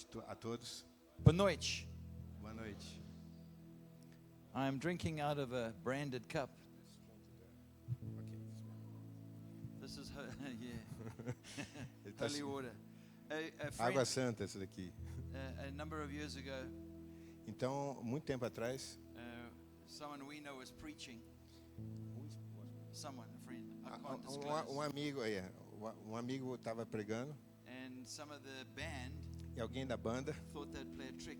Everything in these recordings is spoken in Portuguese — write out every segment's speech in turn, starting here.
noite a todos. Boa noite. Boa noite. I'm drinking out of a branded cup. This is Ele tá holy water. A Água friend, santa essa daqui. a number of years ago, Então, muito tempo atrás, someone we know was preaching. Someone, a friend, I can't um disclose. amigo aí, um amigo estava pregando And some of the band e alguém da banda, thought they'd play a trick.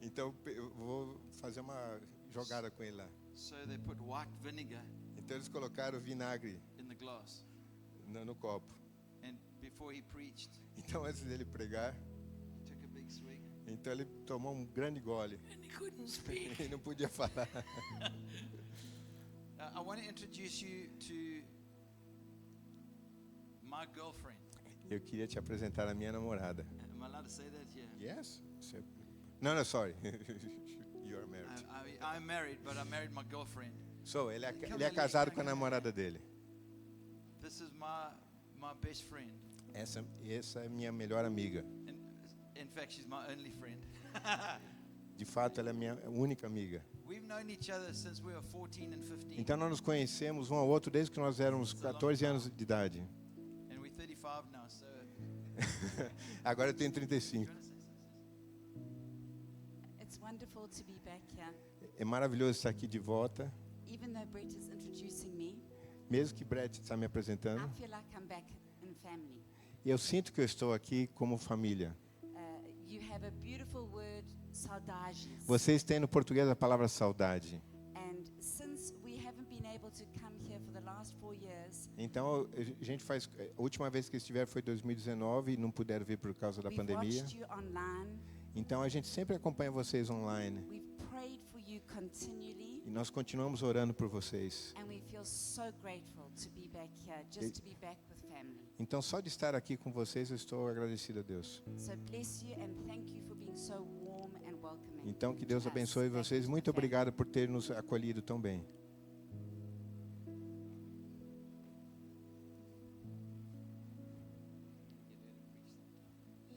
então eu vou fazer uma jogada com ele lá. So they put white vinegar Então eles colocaram vinagre in the glass. no copo. And before he preached, Então antes dele pregar, he took a big swig. então ele tomou um grande gole And he couldn't speak. e não podia falar. I want to introduce you to my girlfriend. Eu queria te apresentar a minha namorada. Am I allowed to say that? Yeah. Yes? Não, sorry. You are married. I'm married, but I married my girlfriend. So, ele é casado com a namorada dele. This is my best friend. Essa é minha melhor amiga. In fact, she's my only friend. De fato, ela é minha única amiga. We've known each other since we were 14 and 15. Então, nós nos conhecemos um ao outro desde que nós éramos 14 anos de idade. And we're 35 now, so... Agora eu tenho 35. It's wonderful to be back here. É maravilhoso estar aqui de volta. Even though Brett is introducing me, Mesmo que Brett está me apresentando, I feel like I'm back in family. eu sinto que eu estou aqui como família. You have a beautiful word, saudades. Vocês têm no português a palavra saudade. And since we haven't been able to come here for the last 4 years, Então, a gente faz. A última vez que estiveram foi 2019 e não puderam vir por causa da we've pandemia. watched you online. Então, a gente sempre acompanha vocês online. We've prayed for you continually. E nós continuamos orando por vocês. And we feel so grateful to be back here, just to be back with family. Então, só de estar aqui com vocês, eu estou agradecido a Deus. So bless you and thank you for being so warm and welcoming. Então, que Deus to us abençoe back vocês. with the Muito family. obrigado por ter nos acolhido tão bem.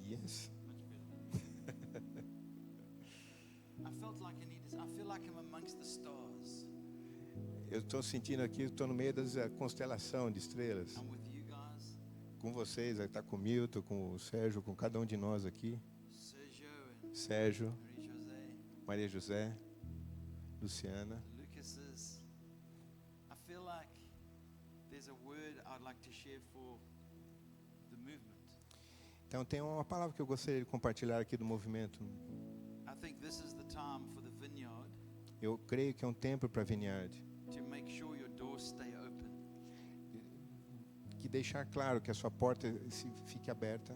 Yes. I feel like I'm amongst the stars. Eu estou sentindo aqui, estou no meio da constelação de estrelas. I'm with you guys, Com vocês, está com o Milton, com o Sérgio, com cada um de nós aqui. Sergio and Sérgio, Marie José, Maria José, Luciana. Lucas is. I feel like there's a word I'd like to share for the movement. Então tem uma palavra que eu gostaria de compartilhar aqui do movimento. I think this is the time for the vineyard Eu creio que é um tempo para a Vineyard. to make sure your doors stay open. Que deixar claro que a sua porta fique aberta.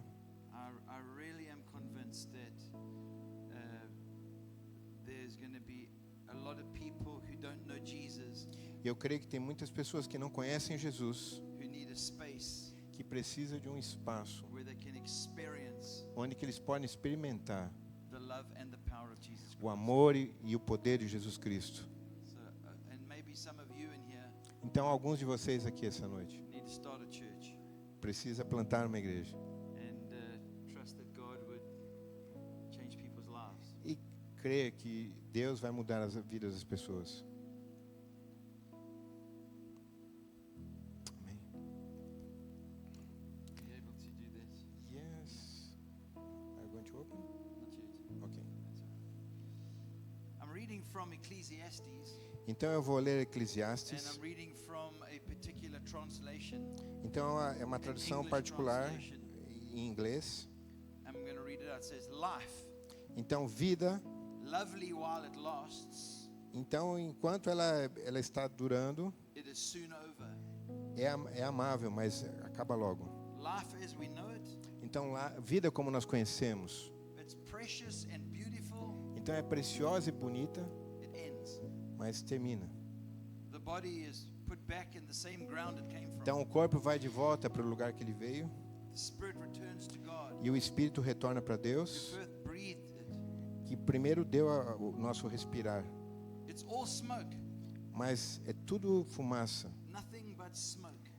I really am convinced that there's going to be a lot of people who don't know Jesus, Eu creio que tem muitas pessoas que não conhecem Jesus, who need a space que precisam de um espaço where they can experience onde que eles podem experimentar the love and the power of Jesus Christ. o amor e o poder de Jesus Cristo. So, and maybe some of you in here Então alguns de vocês aqui essa noite need to start a church precisa plantar uma igreja and trust that God would change people's lives. e crer que Deus vai mudar as vidas das pessoas. Amém. Are you able to do this? Yes. Are you going to open? Not yet. Okay. That's all right. I'm reading from Ecclesiastes, Então eu vou ler and Eclesiastes. I'm reading from a particular translation. Então é uma tradução English particular translation. em inglês. I'm going to read it out. It says, "Life, Então vida. lovely while it lasts, Então enquanto ela está durando, it is soon over. é amável, mas acaba logo. Life as we know it, Então lá, vida como nós conhecemos. it's precious and beautiful, Então é preciosa e bonita, it ends. mas termina. The body is put back in the same ground it came from. Então o corpo vai de volta para o lugar que ele veio The spirit returns to God, e o espírito retorna para who Deus, first breathed it. que primeiro deu o nosso respirar. It's all smoke, Mas é tudo fumaça, nothing but smoke.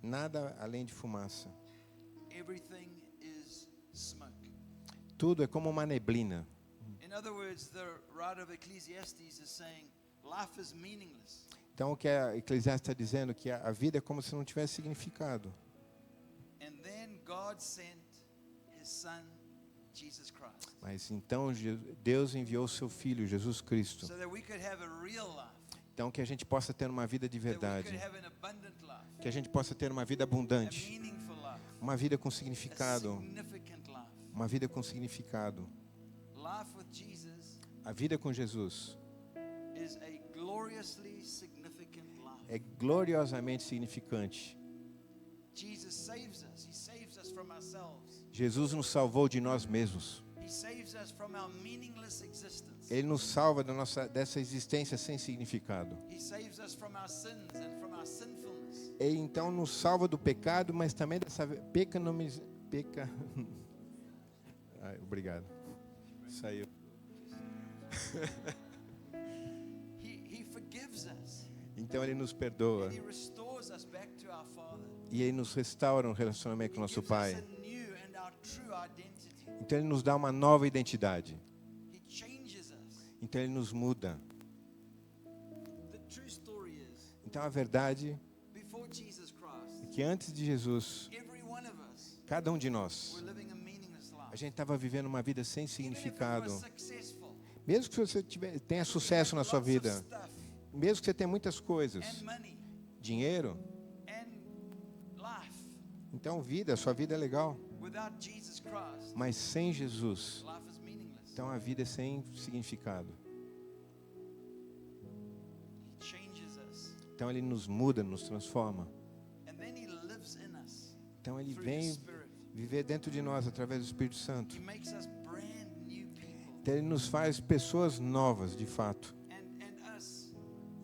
nada além de fumaça. Everything is smoke. Tudo é como uma neblina. In other words, the writer of Ecclesiastes is saying life is meaningless. Então, o que a Eclesiastes está dizendo é que a vida é como se não tivesse significado. And then God sent his son, Jesus Christ, Mas então Deus enviou o seu Filho, Jesus Cristo. so that we could have a real life, Então, que a gente possa ter uma vida de that we verdade. could have an abundant life, Que a gente possa ter uma vida a abundante. meaningful life, Uma vida com a significado. significant life. Uma vida com significado. Life with Jesus A vida com Jesus is a gloriously significant life. é gloriosamente significante. Jesus saves us. He saves us from ourselves. Jesus nos salvou de nós mesmos. He saves us from our meaningless existence. Ele nos salva dessa existência sem significado. He saves us from our sins and from our sinfulness. Ele então nos salva do pecado, mas também dessa Ai, obrigado. Saiu. He forgives us. Então ele nos perdoa And he restores us back to our Father. e ele nos restaura um relacionamento com He nosso gives us Pai. a new and our true identity. Então ele nos dá uma nova identidade. He changes us. Então ele nos muda. The true story is, Então a verdade before Jesus Christ, é que antes de Jesus, every one of us cada um de nós, were living a meaningless a life. gente estava vivendo uma vida sem Even if it significado. was successful, Mesmo que você tenha sucesso na sua lots of vida, stuff, mesmo que você tenha muitas coisas, and money, dinheiro, and life. então sua vida é legal. Without Jesus Christ, Mas sem Jesus, life is meaningless. então a vida é sem significado. He changes us. Então ele nos muda, nos transforma. And then he lives in us Então ele through his vem Spirit. viver dentro de nós através do Espírito Santo. He makes us brand new people. Então ele nos faz pessoas novas, de fato. And us,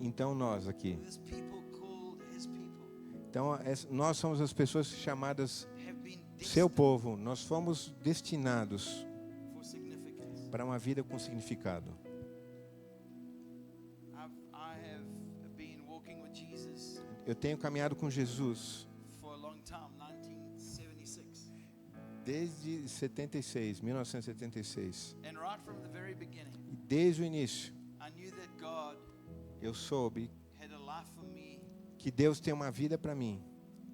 Então nós aqui. this people called his people, Então nós somos as pessoas chamadas have been seu destined povo. Nós fomos destinados for significance. para uma vida com significado. I have been walking with Jesus Eu tenho caminhado com Jesus for a long time, 1976. desde 1976. And right from the very beginning, E desde o início, I knew that God eu soube had a life for me que Deus tem uma vida para mim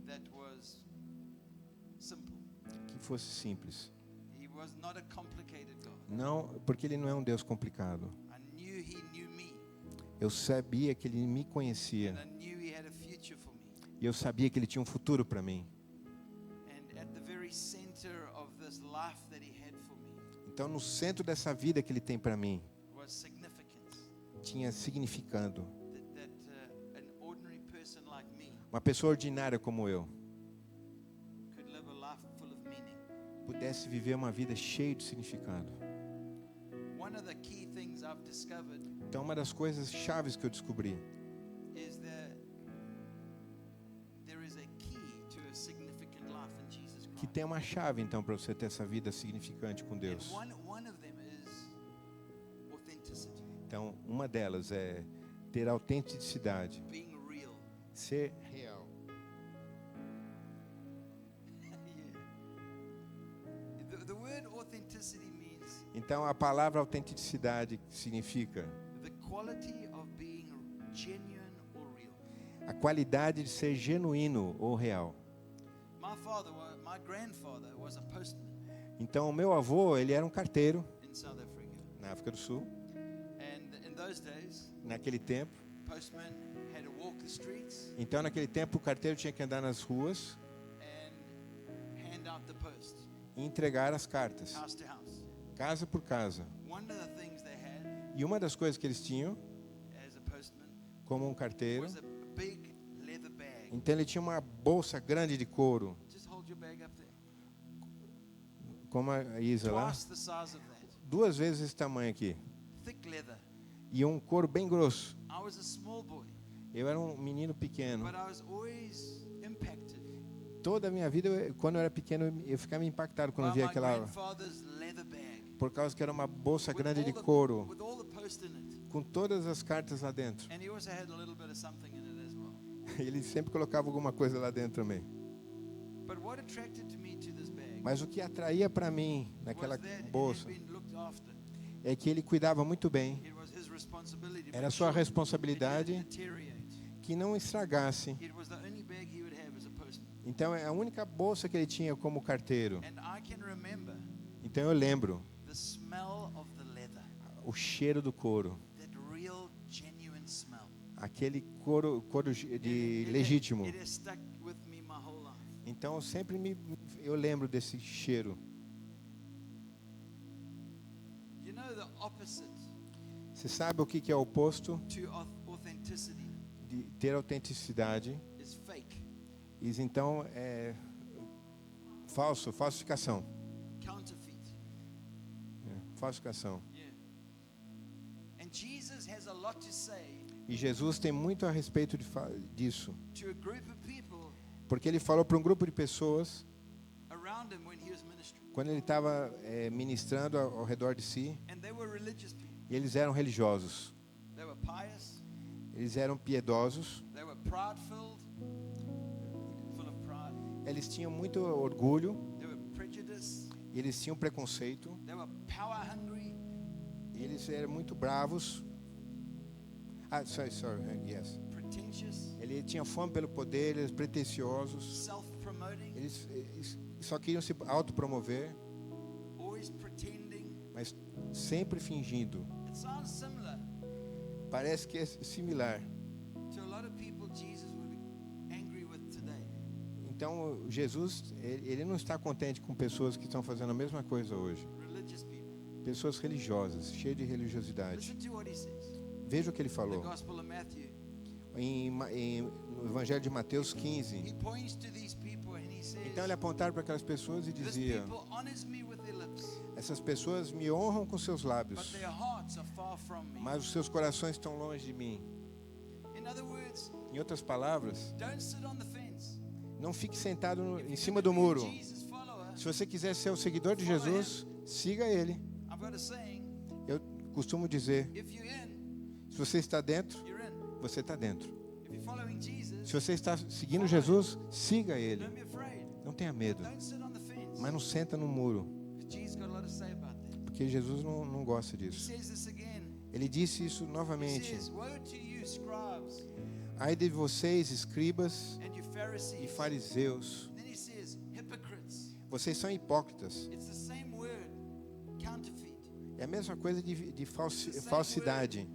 that was simple. que fosse simples. He was not a complicated God. Não, porque Ele não é um Deus complicado. I knew He knew me, Eu sabia que Ele me conhecia. and I knew He had a future for me. E eu sabia que Ele tinha um futuro para mim. And at the very center of this life that He had for me Então, no centro dessa vida que Ele tem para mim, was significance. tinha significado. That an ordinary person like me Uma pessoa ordinária como eu could live a life full of meaning. pudesse viver uma vida cheia de significado. One of the key things I've discovered Então, uma das coisas chaves que eu descobri is that there is a key to a significant life in Jesus que Christ. tem uma chave, então, para você ter essa vida significante com And Deus. one of them is authenticity, Então, uma delas é ter autenticidade, being real. ser real. Yeah. The word authenticity means Então, a palavra autenticidade significa the quality of being genuine or real. a qualidade de ser genuíno ou real. My grandfather was a postman Então, o meu avô, ele era um carteiro in South Africa. na África do Sul. And in those days, Naquele tempo, postmen had to walk the streets então naquele tempo o carteiro tinha que andar nas ruas and hand out the post, e entregar as cartas, house to house. casa por casa. One of the things they had E uma das coisas que eles tinham, as a postman como um carteiro, was a big leather bag. então ele tinha uma bolsa grande de couro, Just hold your bag up there. como a Isa lá, Twice the size of that. 2 vezes esse tamanho aqui, Thick leather. e um couro bem grosso. I was a small boy, Eu era um menino pequeno. but I was always impacted Toda a minha vida, quando eu era pequeno, eu ficava impactado quando eu by via my aquela, grandfather's leather bag. por causa que era uma bolsa With grande de all the- couro, with all the post in it. com todas as cartas lá dentro. And he also had a little bit of something in it as well. Ele sempre colocava alguma coisa lá dentro também. But what attracted to me to this bag Mas o que atraía para mim naquela was that it had bolsa been looked after. é que ele cuidava muito bem. It was his responsibility to Era make sua sure responsabilidade it didn't deteriorate. que não estragasse. It was the only bag he would have as a postman. Então é a única bolsa que ele tinha como carteiro. And I can remember Então eu lembro the smell of the leather, o cheiro do couro, that real, genuine smell. aquele couro de legítimo. It has stuck with me my whole life. Então eu lembro desse cheiro. You know the opposite Você sabe o que é o oposto to authenticity de ter autenticidade? is fake, Isso então é falsificação. counterfeit. Falsificação. Yeah. And Jesus has a lot to say E Jesus tem muito a respeito disso, to a group of people porque ele falou para um grupo de pessoas around him when he was ministering. quando ele estava ministrando ao redor de si, And they were religious people. e eles eram religiosos, They were pious. eles eram piedosos, They were pride-filled, full of pride. eles tinham muito orgulho, They were prejudiced. e eles tinham preconceito, They were power-hungry. e eles eram muito bravos. Sorry, yes. Pretentious, Ele tinha fome pelo poder, eles pretensiosos, self-promoting, eles só queriam se autopromover, always pretending. mas sempre fingindo. It sounds similar Parece que é similar. to a lot of people Jesus would be angry with today. Então, Jesus, ele não está contente com pessoas que estão fazendo a mesma coisa hoje. Religious people. Pessoas religiosas, cheias de religiosidade. Listen to what he says. Veja o que ele The falou Gospel of Matthew. no Evangelho de Mateus He 15. points to these people and he says, Então, ele apontava para aquelas pessoas e this dizia: people honors me with their lips, essas pessoas me honram com seus but lábios, their hearts are far from me. mas os seus corações estão longe de mim. In other words, Em outras palavras, don't sit on the fence. não fique sentado If em you're cima gonna do be a muro. Jesus follower, Se você quiser ser o seguidor de Jesus, siga ele. I've got a saying, Eu costumo dizer: if you're in, se você está dentro, you're in. você está dentro. If you're following Jesus, Se você está seguindo Jesus, siga ele. don't be afraid. Não tenha medo, Don't sit on the fence. mas não senta no muro, Because Jesus got a lot to say about that. porque Jesus não gosta He disso. says this again. Ele disse isso He novamente: says, woe to you, scribes ai de vocês, escribas and you e Pharisees. fariseus, Then he says, hypocrites. vocês são hipócritas. It's the same word, counterfeit, É a mesma coisa de falsidade.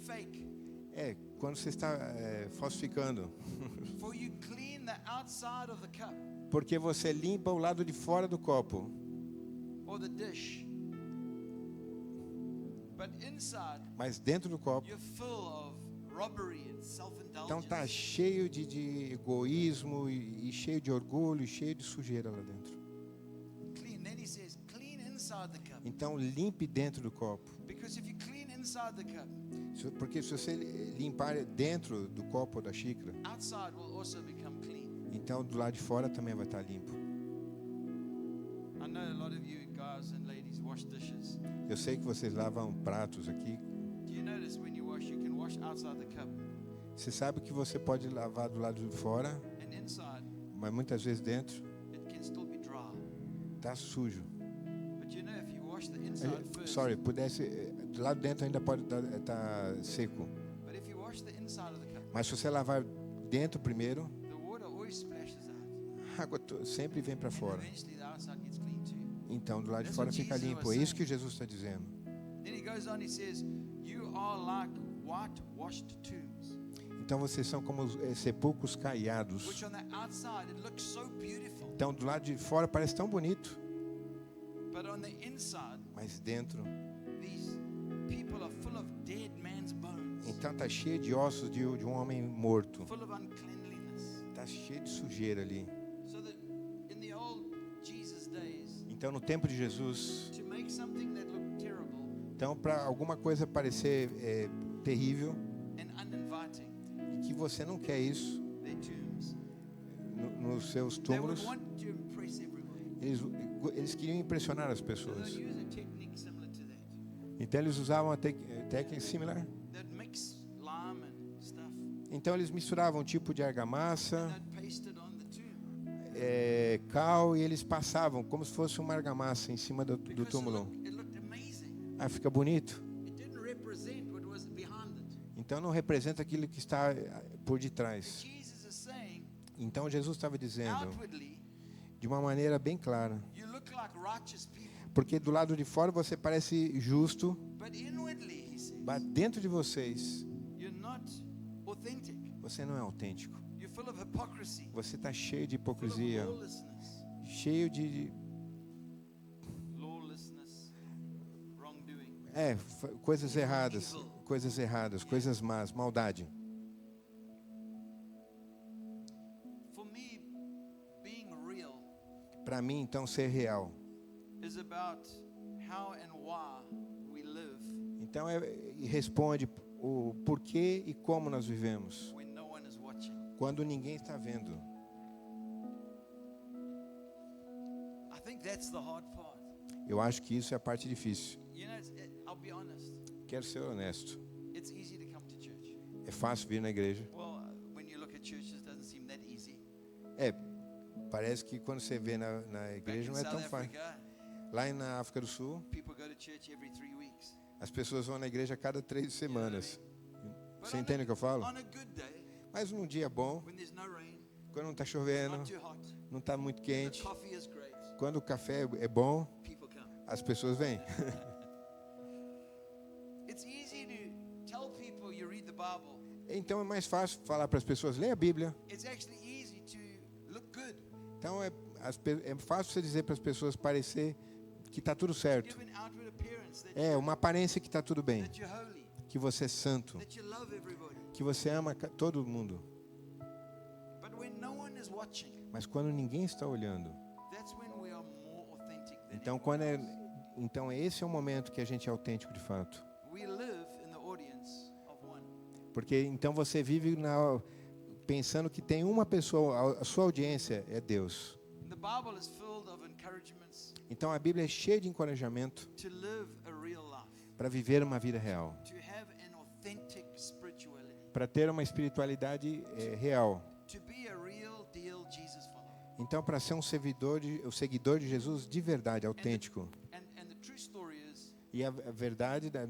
fake. É, quando você está falsificando. For you clean the outside of the cup Porque você limpa o lado de fora do copo, or the dish, but inside mas dentro do copo, you're full of robbery and então tá self-indulgence. cheio de egoísmo e cheio de orgulho e cheio de sujeira lá dentro. Clean. Then he says, clean inside the cup. Então limpe dentro do copo. Because if you clean inside the cup, Porque se você limpar dentro do copo ou da xícara, outside will also become clean. então do lado de fora também vai estar limpo. I know a lot of you guys and ladies wash dishes. Eu sei que vocês lavam pratos aqui. Do you notice when you can wash outside the cup Você sabe que você pode lavar do lado de fora, and inside mas muitas vezes dentro it can still be dry. tá sujo. But you know if you wash the inside first, Do lado de dentro ainda pode estar seco. but if you wash the inside of the cup, Mas se você lavar dentro primeiro, the water always splashes out. a água sempre vem para And fora. eventually the outside gets clean too. Então do lado de That's fora what fica Jesus limpo. was É isso saying. que Jesus está dizendo. Then he goes on, he says, you are like whitewashed tombs, Então vocês são como sepulcros caiados. which on the outside it looks so beautiful, Então do lado de fora parece tão bonito, but on the inside mas dentro, these people are full of dead man's bones, então tá cheio de ossos de um homem morto. full of uncleanliness. Tá cheio de sujeira ali. So that in the old Jesus days, Então no tempo de Jesus, to make something that looked terrible então para alguma coisa parecer terrível and uninviting, e que você não quer isso their tombs, nos seus they would túmulos, want to impress everybody. eles queriam impressionar as So pessoas. they'll use a technique similar to that. Então eles usavam a técnica similar. They'd mix lime and stuff, Então eles misturavam um tipo de argamassa, and they'd paste it on the tomb. cal e eles passavam como se fosse uma argamassa em cima do Because túmulo. it looked amazing. Ah, fica bonito. It didn't represent what was behind it. Então não representa aquilo que está por detrás. Jesus is saying, Então Jesus estava dizendo outwardly, de uma maneira bem clara, you look like righteous people, porque do lado de fora você parece justo, but inwardly, he says, mas dentro de vocês you're not authentic. você não é autêntico. You're full of hypocrisy, Você está cheio de full of hipocrisia, lawlessness, cheio de wrongdoing. coisas erradas, coisas más, maldade. For me, being real Para mim, então, ser real. is about how and why we live Então, e responde o porquê e como nós vivemos, when no one is watching. quando ninguém está vendo. I think that's the hard part. Eu acho que isso é a parte difícil. You know, I'll be honest. Quero ser honesto. It's easy to come to church. É fácil vir na igreja. Well, when you look at churches, it doesn't seem that easy. Parece que quando você vê na Back igreja in não é tão South fácil. Africa, Lá na África do Sul, people go to church every 3 weeks. as pessoas vão na igreja a cada 3 semanas. But Você entende o que eu falo? on a good day, Mas num dia bom, when there's no rain, quando não está it's chovendo, not too hot, não está muito the quente, coffee is great, quando o café é bom, people come. as pessoas vêm. It's easy to tell people you read the Bible. Então é mais fácil falar para as pessoas, leia a Bíblia. It's actually easy to look good. Então é fácil você dizer para as pessoas parecer que está tudo certo. Give an outward appearance that, É uma aparência que está tudo bem, that you're holy, que você é santo, that you love everybody. que você ama todo mundo. But when no one is watching, Mas quando ninguém está olhando, that's when we are more authentic than então então esse é o momento que a gente é autêntico de fato. we live in the audience of one. Porque então você vive pensando que tem uma pessoa, a sua audiência é Deus. The Bible is filled of encouragements Então a Bíblia é cheia de encorajamento to live a real life, para viver uma vida real, to have an authentic spirituality, para ter uma espiritualidade real. to be a real deal Jesus follower. Então para ser um seguidor de Jesus de verdade, autêntico. And the true story is, E a verdade da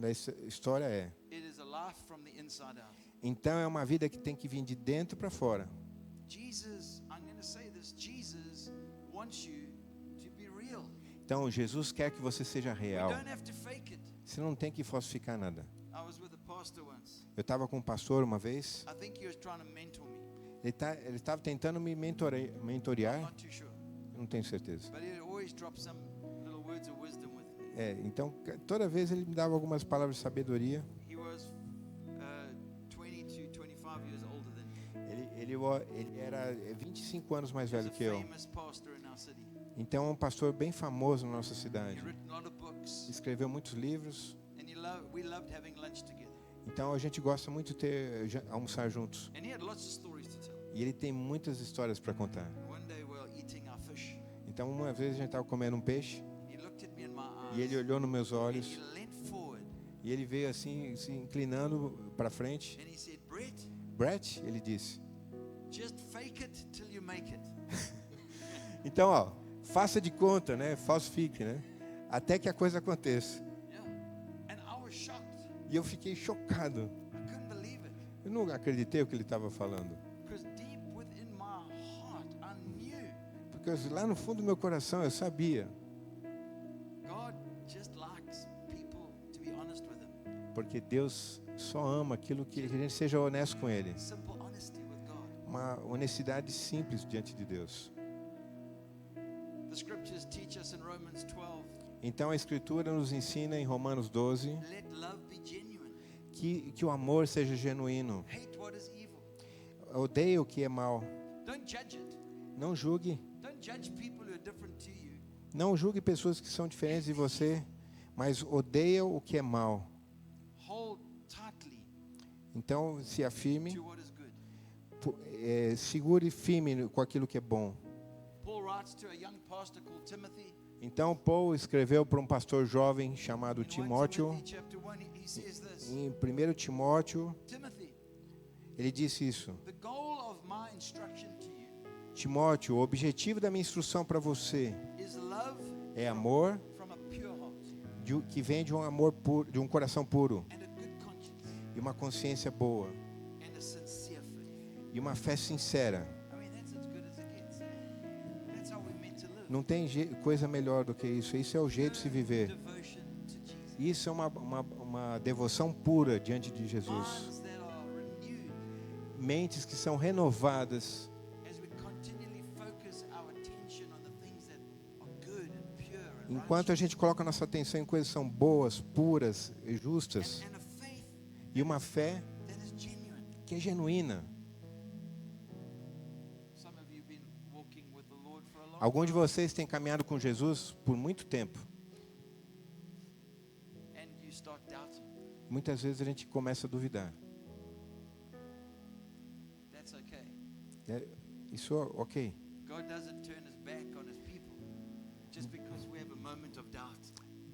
história é, it is a life from the inside out. então é uma vida que tem que vir de dentro para fora. Jesus, I'm going to say this, Jesus wants you to be real. Então Jesus quer que você seja We real. don't have to fake it. Você não tem que falsificar nada. I was with a pastor once. Eu estava com um pastor uma vez, I think he was trying to mentor me. ele estava tentando me mentorear, Not too sure. eu não tenho certeza. But he always dropped some little words of wisdom with me. Então toda vez ele me dava algumas palavras de sabedoria. He was 20 to 25 years older than me. Ele era 25 anos mais He was velho a que eu. famous pastor in our city. Então é um pastor bem famoso na nossa cidade. He written a lot of books, Escreveu muitos livros. and we loved having lunch together. Então a gente gosta muito de almoçar juntos. And he had lots of stories to tell. E ele tem muitas histórias para contar. One day we were eating our fish. Então uma vez a gente estava comendo um peixe He looked at me in my eyes. e ele olhou nos meus and olhos he leant forward e ele veio assim se inclinando para frente. and he said, "Brett, Brett, ele disse. just fake it till you make it." Então, ó, faça de conta, né? Falsifique, né? Até que a coisa aconteça. Yeah. And I was shocked. E eu fiquei chocado. I couldn't believe it. Eu não acreditei o que ele estava falando. Because deep within my heart, I knew Porque lá no fundo do meu coração eu sabia. God just likes people to be honest with him. Porque Deus só ama aquilo que a gente seja honesto com Ele. Simple honesty with God. Uma honestidade simples diante de Deus. The scriptures teach us in Romans 12, Então a Escritura nos ensina em Romanos 12 let love be genuine. que o amor seja genuíno. Hate what is evil. Odeie o que é mal. Don't judge it. Não julgue. Don't judge people who are different to you. Não julgue pessoas que são diferentes de você, mas odeia o que é mal. Hold tightly Então se afirme, to what is good. segure firme com aquilo que é bom. Paul writes to a young pastor called Timothy. Então Paulo escreveu para um pastor jovem chamado In 1 Timóteo. Timothy chapter 1, he says this. Em 1 Timóteo, Timothy, ele disse isso. the goal of my instruction to you Timóteo, o objetivo da minha instrução para você is love é amor from a pure heart que vem de um amor puro, de um coração puro and a good conscience e uma consciência boa and a sincere faith. e uma fé sincera. I mean, that's as good as it gets. That's how we're meant to live. Não tem coisa melhor do que isso. Isso é o jeito de se viver. Devotion to Jesus. Isso é uma devoção pura diante de Jesus. Minds that are renewed Mentes que são renovadas as we continually focus our attention on the things that are good and pure and enquanto a gente coloca nossa atenção em coisas que são boas, puras e justas, and a faith e uma fé that is genuine. que é genuína. Some of you have been walking with the Lord for a long Alguns de vocês têm caminhado com Jesus por muito tempo. and you start doubting. Muitas vezes a gente começa a duvidar. That's okay. Isso, ok. God doesn't turn his back on his people just because we have a moment of doubt.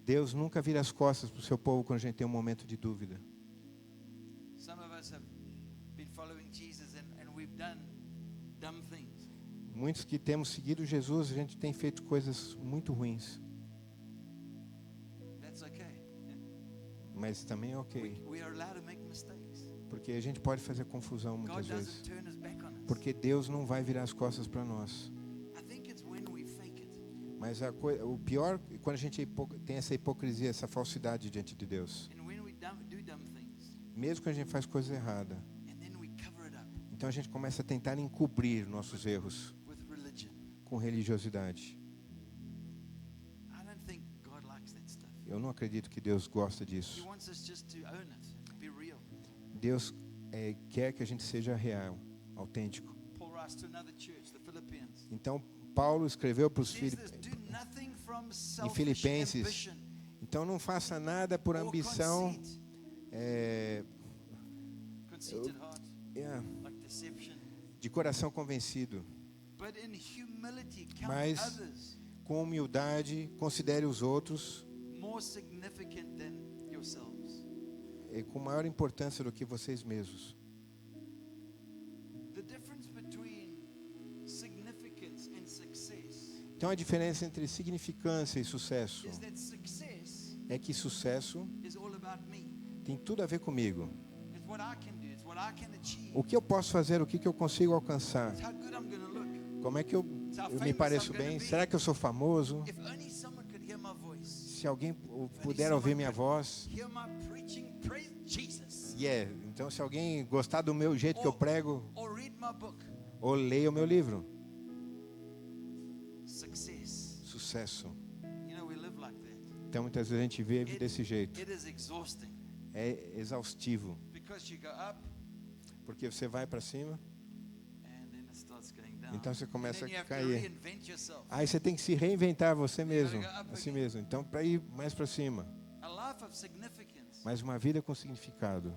Deus nunca vira as costas para o seu povo quando a gente tem um momento de dúvida. Some of us have been following Jesus and we've done dumb things. Muitos que temos seguido Jesus, a gente tem feito coisas muito ruins. That's okay. Mas também é ok. We are allowed to make mistakes. Porque a gente pode fazer confusão God muitas doesn't vezes. turn his back on us. Porque Deus não vai virar as costas para nós. I think it's when we fake it. Mas o pior é quando a gente tem essa hipocrisia, essa falsidade diante de Deus. And when we do dumb things. Mesmo quando a gente faz coisa errada. And then we cover it up Então a gente começa a tentar encobrir nossos erros with religion. com religiosidade. I don't think God likes that stuff. Eu não acredito que Deus gosta He disso. wants us just to own it, to be real. Deus quer que a gente seja real, autêntico. Paul writes to another church, the Philippians. Então Paulo escreveu para os Says this, Filipenses. do nothing from Em selfish Filipenses, ambition então não faça nada por or ambição, conceit. Conceited heart, like deception. de coração convencido. But in humility, count Mas others com humildade, considere os outros more significant than yourselves. com maior importância do que vocês mesmos. The difference between significance and success Então a diferença entre significância e sucesso is that success é que sucesso is all about me. tem tudo a ver comigo. It's what I can do, it's what I can achieve. O que eu posso fazer, o que eu consigo alcançar? It's how good I'm going to look. Como é que eu me pareço bem? Será que eu sou famoso? If only someone could hear my voice. Se alguém puder ouvir minha voz, Hear my preaching, praise Jesus. então se alguém gostar do meu jeito que eu prego, Or read my book. ou leia o meu livro. Success. Sucesso. You know, we live like that. Então muitas vezes a gente vive desse jeito. It is exhausting É exaustivo, because you go up porque você vai para cima, and then it starts going down. então você And começa then you a have to cair. reinvent yourself. Aí você tem que se reinventar você mesmo, gotta go up a si again. mesmo. Então para ir mais para cima. A life of significance Mas uma vida com significado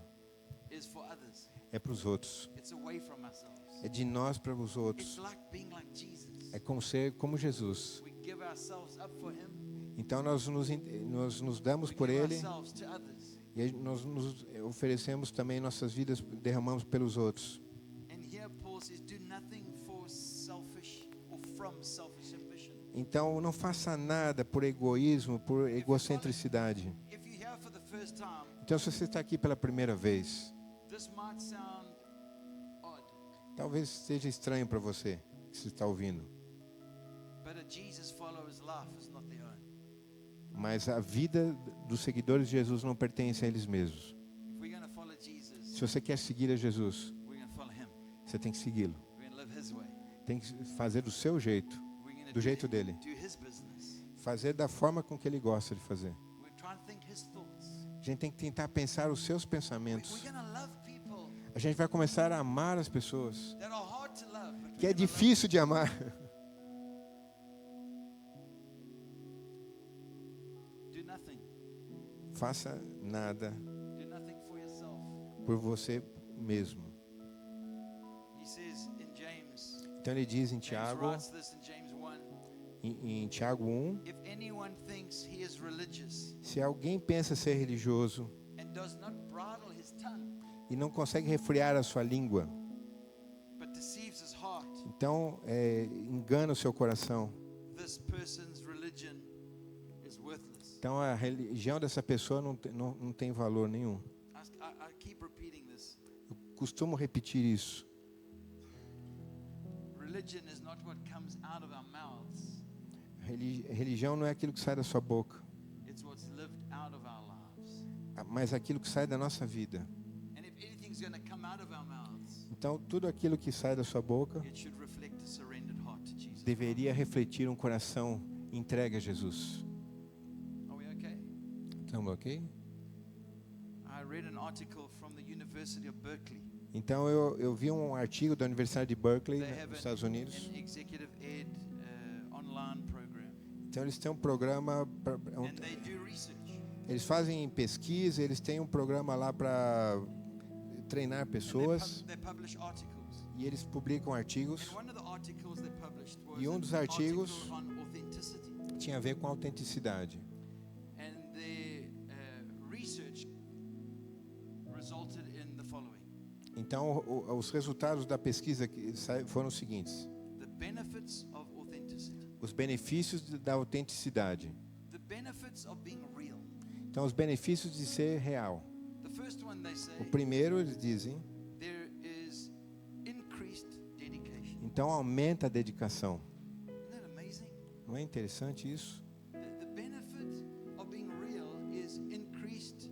is for others. é para os outros. It's away from ourselves. É de nós para os It's outros. like being like Jesus. É como ser como Jesus. We give ourselves up for Him. Então nós nos damos We por give Ele ourselves to others. e aí nós nos oferecemos também nossas vidas, derramamos pelos outros. And here Paul says, do nothing for selfish or from selfish ambition. Então não faça nada por egoísmo, por egocentricidade. If you're here for the first time, Então se você está aqui pela primeira vez, this might sound odd, talvez seja estranho para você que você está ouvindo. but a Jesus follower's life is not their own. Mas a vida dos seguidores de Jesus não pertence a eles mesmos. If we're going to follow Jesus, Se você quer seguir a Jesus, we're going to follow Him. você tem que segui-lo. We're going to live His way. Tem que fazer do seu jeito, We're going to do jeito dele. do His business. Fazer da forma com que ele gosta de fazer. We're trying to think His thoughts. A gente tem que tentar pensar os seus We're pensamentos. going to love people A gente vai começar a amar as pessoas, that are hard to love, but que we're é gonna love difícil de amar. Do nothing. Faça nada Do nothing for yourself. por você mesmo. He says in James, Então ele diz em James Tiago, writes this in James 1, em Tiago 1, if anyone thinks he is religious se alguém pensa ser religioso and does not bridle his tongue, e não consegue refrear a sua língua, but deceives his heart, Então, engana o seu coração. This person's religion is worthless. Então, a religião dessa pessoa não tem valor nenhum. I keep repeating this. Eu costumo repetir isso. Religion is not what comes out of our mouths. Religião não é aquilo que sai da sua boca, It's what's lived out of our lives. mas aquilo que sai da nossa vida. And if anything's going to come out of our mouths, Então, tudo aquilo que sai da sua boca it should reflect a surrendered heart to Jesus. deveria refletir um coração entregue a Jesus. Are we okay? Estamos ok? I read an article from the University of Berkeley. Então, eu vi um artigo da Universidade de Berkeley, They have nos Estados Unidos. an executive ed online program, Então, eles têm um programa, and they do research. eles fazem pesquisa, eles têm um programa lá para treinar And pessoas they publish articles. e eles publicam artigos. And one of the articles they published was E dos an artigos article on authenticity. Tinha a ver com autenticidade. And the research resulted in the following: Então, os resultados da pesquisa foram os seguintes: the benefits of authenticity, os benefícios da autenticidade. the benefits of being real. Então, os benefícios de ser real. The first one they O say, primeiro, eles dizem, there is increased dedication. então aumenta a dedicação. Isn't that amazing? Não é interessante isso? The benefit of being real is increased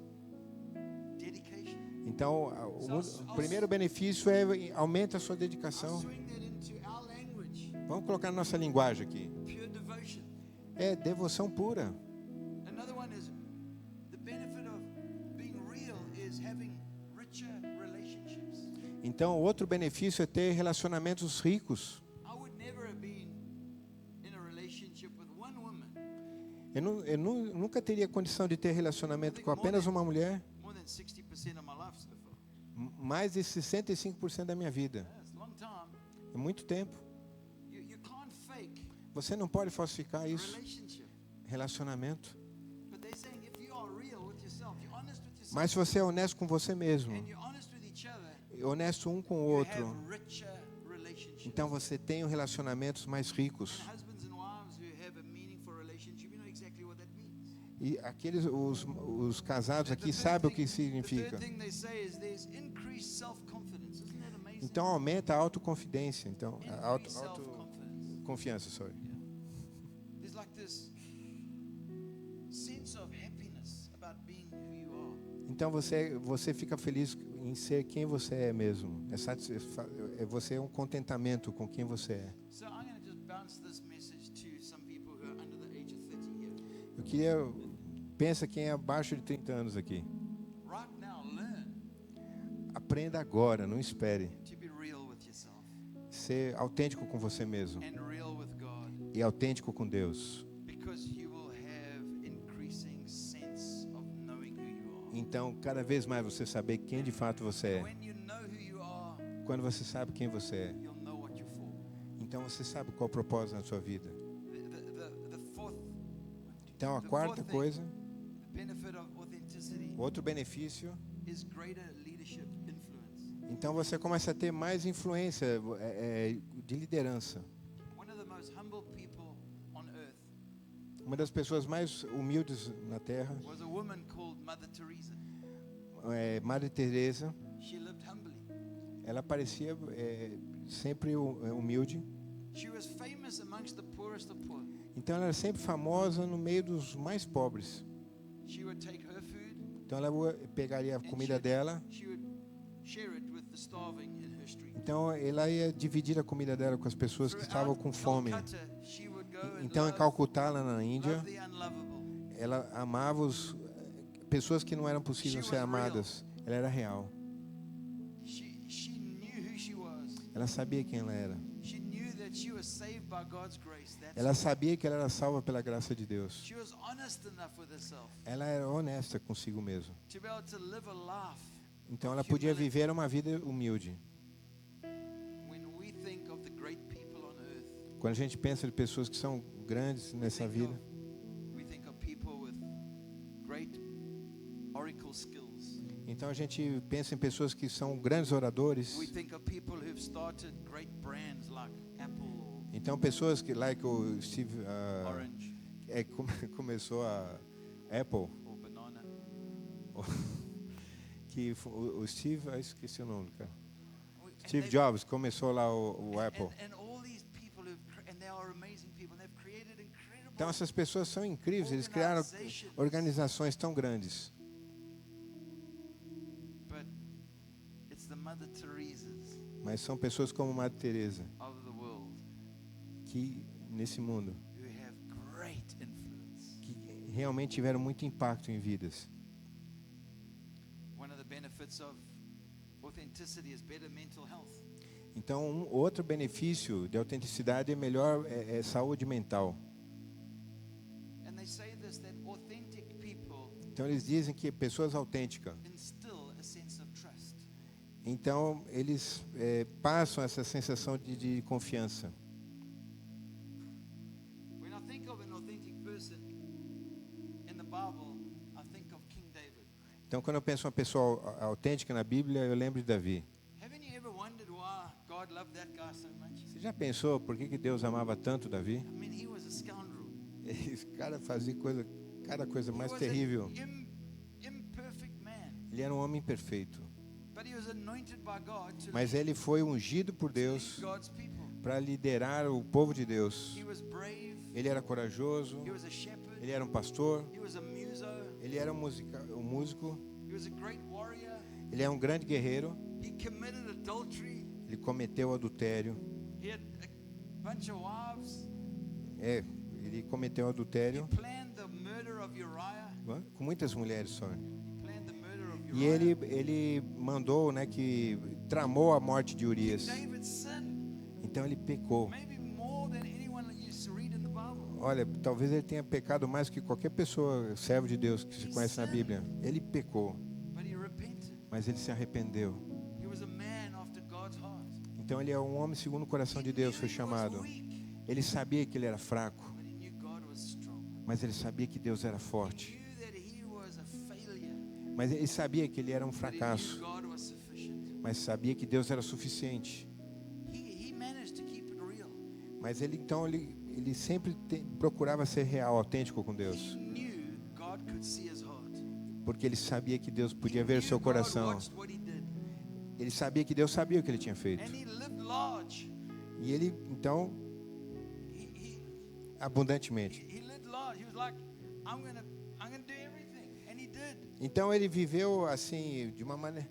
dedication. Então, o primeiro benefício é aumenta a sua I'll dedicação. swing that into our language, Vamos colocar na nossa linguagem aqui. pure devotion. É devoção pura. Another one is the benefit of being real is having richer relationships. Então, outro benefício é ter relacionamentos ricos. I would never have been in a relationship with one woman Eu nunca teria condição de ter relacionamento com apenas uma mulher. more than 60% of my life so far. Mais de 65% da minha vida. That's a long time. É muito tempo. You can't fake Você não pode falsificar a isso. relationship. Relacionamento. But they're saying if you are real with yourself, you're honest with yourself, Mas se você é honesto com você mesmo, and you're honest with each other, honesto um com o you outro, have richer relationships. então você tem relacionamentos mais ricos. And husbands and wives who have a meaningful relationship, you know exactly what that means. E os casados The aqui third sabem o thing- que The significa. third thing they say is there's increased self-confidence. Isn't that amazing? Então aumenta a autoconfidência. Então, a Increased self-confidence. autoconfiança, sorry. There's like this sense of happiness about being who you are. Então você fica feliz em ser quem você é mesmo. Você é um contentamento com quem você é. So I'm going to just bounce this message to some people who are under the age of 30 here. Eu queria pensa quem é abaixo de 30 anos aqui. Right now, learn Aprenda agora, não espere. to be real with yourself Ser autêntico com você mesmo and real with God, e autêntico com Deus. because you will have increasing sense of knowing who you are. Então, cada vez mais você saber quem de fato você é. When you know who you are, Quando você sabe quem você é, you'll know what you're for. então você sabe qual é o propósito na sua vida. The fourth, Então, a The quarta fourth thing. coisa, the benefit of authenticity outro benefício, is greater leadership influence. então você começa a ter mais influência de liderança. One of the most humble people on earth Uma das pessoas mais humildes na Terra, was a woman called Mother Teresa. Madre Teresa, She lived humbly. ela parecia sempre humilde. She was famous amongst the poorest of poor. Então ela era sempre famosa no meio dos mais pobres. She would take her food, Então ela pegaria a comida dela. she would share it with the starving in her street. Então ela ia dividir a comida dela com as pessoas que estavam com fome. Calcutta, she would go and Então em Calcutá, lá na Índia, love the unlovable. ela amava pessoas que não eram possíveis ser amadas. Ela era real. She knew who she was. Ela sabia quem ela era. She knew that she was saved by God's grace. That's Ela sabia que ela era salva pela graça de Deus. She was honest enough with herself Ela era honesta consigo mesma. to be able to live a life. Então ela podia viver uma vida humilde. When we think of the great people on earth, Quando a gente pensa de pessoas que são grandes nessa vida, we think of people with great oracle skills. Então a gente pensa em pessoas que são grandes oradores. We think of people who've started great brands like Apple or Então pessoas que, like o Steve, Orange começou a Apple, or Banana. que o Steve, esqueci o nome do cara. And Steve they've- Jobs começou lá o Apple. And all these people and they are amazing people. They've created incredible. Então essas pessoas são incríveis, eles criaram organizações tão grandes. But it's the Mother Teresas Mas são pessoas como Madre Teresa of the world que nesse mundo who have great influence. que realmente tiveram muito impacto em vidas. One of the benefits of authenticity is better mental health. Então outro benefício de autenticidade é melhor saúde mental. And they say this that authentic people Então eles dizem que pessoas autênticas, instill a sense of trust. então eles passam essa sensação de confiança. When I think of an authentic person in the Bible, I think of King David. Então quando eu penso em uma pessoa autêntica na Bíblia, eu lembro de Davi. Haven't you ever wondered why God loved that guy so much? Você já pensou por que Deus amava tanto Davi? I mean, he was a scoundrel. Esse cara fazia cada coisa He mais was terrível. an imperfect man, Ele era um homem perfeito, but he was anointed by God to mas ele foi ungido por lead Deus God's people. para liderar o povo de Deus. He was brave. Ele era corajoso, He was a shepherd. ele era um pastor, He was a muso. ele era um músico, He was a great warrior. ele é um grande guerreiro. He committed adultery. Ele cometeu adultério. He had a bunch of wives. Ele cometeu He adultério planned the murder of Uriah. com muitas mulheres só. He planned the murder of E Uriah. ele mandou, que tramou a morte de Urias. David sinned, Então ele pecou. maybe more than anyone that used to read in the Bible. Olha, talvez ele tenha pecado mais que qualquer pessoa, servo de Deus, que se conhece na Bíblia. Ele pecou, But he repented. mas ele se arrependeu. He was a man after God's heart. Então ele é um homem segundo o coração de Deus, foi chamado. Ele sabia que ele era fraco, But he knew God was strong. mas ele sabia que Deus era He forte. knew that he was a failure. Mas ele sabia que ele era um But he knew fracasso, God was sufficient. mas sabia que Deus era suficiente. He managed to keep it real. Mas ele sempre procurava ser real, autêntico com He Deus, knew God could see his heart. porque ele sabia que Deus podia He ver o knew seu God coração. watched what he did. Ele sabia que Deus sabia o que ele tinha feito. And he lived large. E ele, então, abundantemente. He lived large. He was like, I'm gonna do everything. And he did. Então ele viveu assim, de uma maneira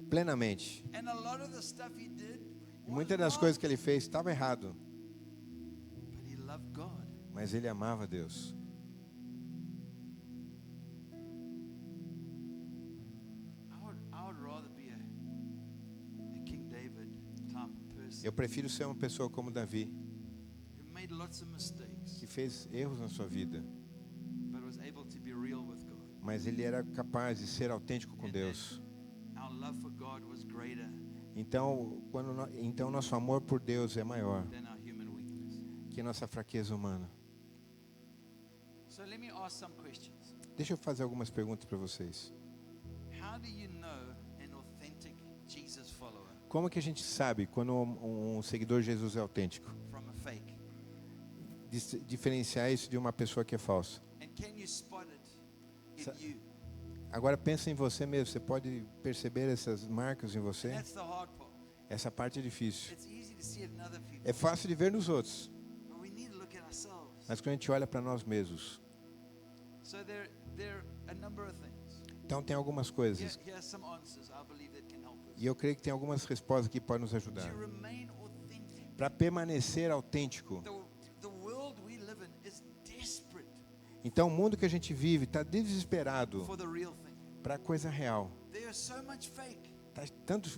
plenamente. And a lot of the stuff he did E was muitas das wrong. coisas que ele fez estava errado, But he loved God. mas ele amava Deus. I would rather be a King David type of person Eu prefiro ser uma pessoa como Davi, who made lots of mistakes, que fez erros na sua vida, but was able to be real with God. mas ele era capaz de ser autêntico com Deus. Our love for God was greater Então, então nosso amor por Deus é maior than our human weakness. que nossa fraqueza humana. So let me ask some questions. Deixa eu fazer algumas perguntas para vocês. How do you know an authentic Jesus follower Como que a gente sabe quando um seguidor de Jesus é autêntico? from a fake? Diferenciar isso de uma pessoa que é falsa. And can you spot it in Sa- you? Agora pensa em você mesmo. Você pode perceber essas marcas em você? That's the hard part. Essa parte é difícil. It's easy to see it in other people, É fácil de ver nos outros, but we need to look at ourselves. mas quando a gente olha para nós mesmos, So there are a number of things. então tem algumas coisas. Here are some answers I believe that can help us. E eu creio que tem algumas respostas que podem nos ajudar. To remain authentic. Para permanecer autêntico. The world we live in is desperate Então o mundo que a gente vive está desesperado for the real thing. para a coisa real. There is so much fake Tá tanto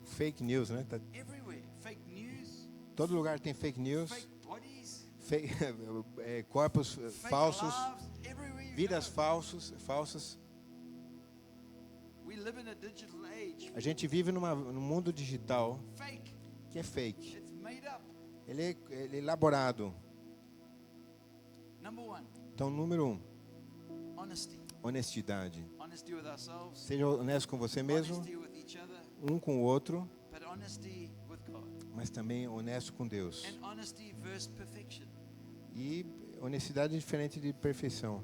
fake news, né? Tá, everywhere. Fake news, todo lugar tem fake news, fake bodies, corpos fake falsos, lives, everywhere you vidas go. falsas. We live in a digital age. A gente vive num mundo digital Fake. que é fake. It's made up. Ele é elaborado. Number one, Então, número 1, honesty. honestidade. Honesty Honesty with ourselves, Seja honesto com você mesmo, honesty with each other, um com o outro, but honesty with God. mas também honesto com Deus. And honesty versus perfection. E honestidade é diferente de perfeição.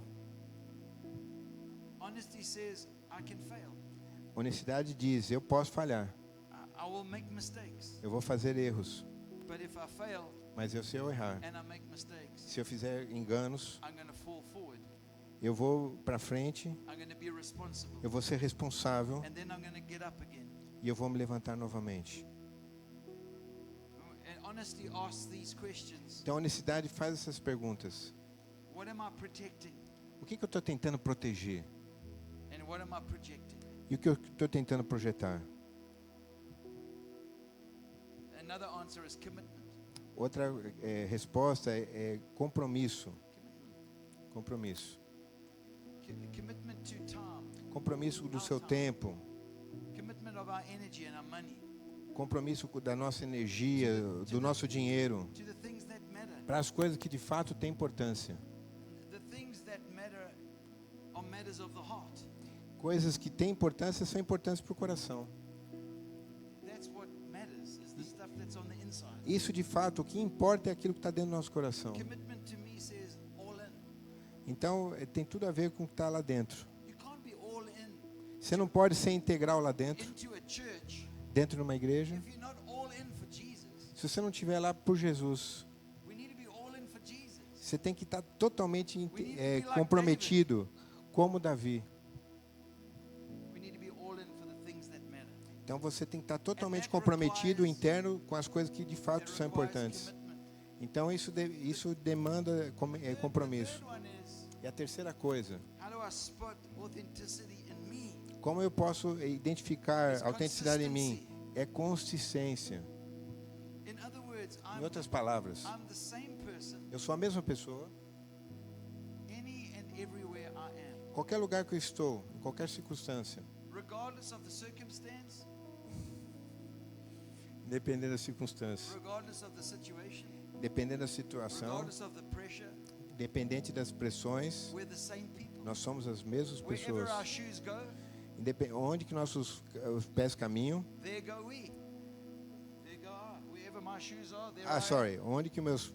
Honesty says, I can fail. Honestidade diz, eu posso falhar, I will make mistakes. eu vou fazer erros, But if I fail mas se eu errar, and I make mistakes, se eu fizer enganos, I'm going to fall forward. eu vou para frente, I'm going to be responsible. eu vou ser responsável And then I'm going to get up again. e eu vou me levantar novamente. And honesty asks these questions. Então a honestidade faz essas perguntas. What am I protecting? O que eu estou tentando proteger? And what am I projecting? E o que eu estou tentando projetar? Another answer is commitment. Outra resposta é compromisso. Commitment. Compromisso. Commitment to time. Compromisso do seu tempo. Commitment of our energy and our money. Compromisso da nossa energia, do nosso dinheiro, To the things that matter. para as coisas que de fato têm importância. The things that matter are matters of the heart. Coisas que têm importância são importantes para o coração. That's what matters, is the stuff that's on the inside. Isso de fato, o que importa é aquilo que está dentro do nosso coração. Commitment to me says all in. Então, tem tudo a ver com o que está lá dentro. You can't be all in Você não pode ser integral lá dentro, into a church dentro de uma igreja, if you're not all in for Jesus. se você não estiver lá por Jesus. We need to be all in for Jesus. Você tem que estar totalmente comprometido, como Davi. We need to be all in for the things that matter. Então você tem que estar totalmente comprometido interno com as coisas que de fato That são requires importantes. commitment. Então isso demanda The compromisso. third one is, E a terceira coisa, how do I spot authenticity in me? como eu posso identificar It's a autenticidade em mim? consistency. É consistência. In other words, Em outras palavras, I'm the same person eu sou a mesma pessoa, any and everywhere I am. qualquer lugar que eu estou, em qualquer circunstância, Regardless of the circumstance, dependendo da circunstância, regardless of the situation, dependendo da situação, regardless of the pressure, dependente das pressões, we're the same people. nós somos as mesmas Wherever pessoas. our shoes go, Onde que nossos os pés caminham? there go we. There go I. Wherever my shoes are, there I Ah, am. sorry. Onde que meus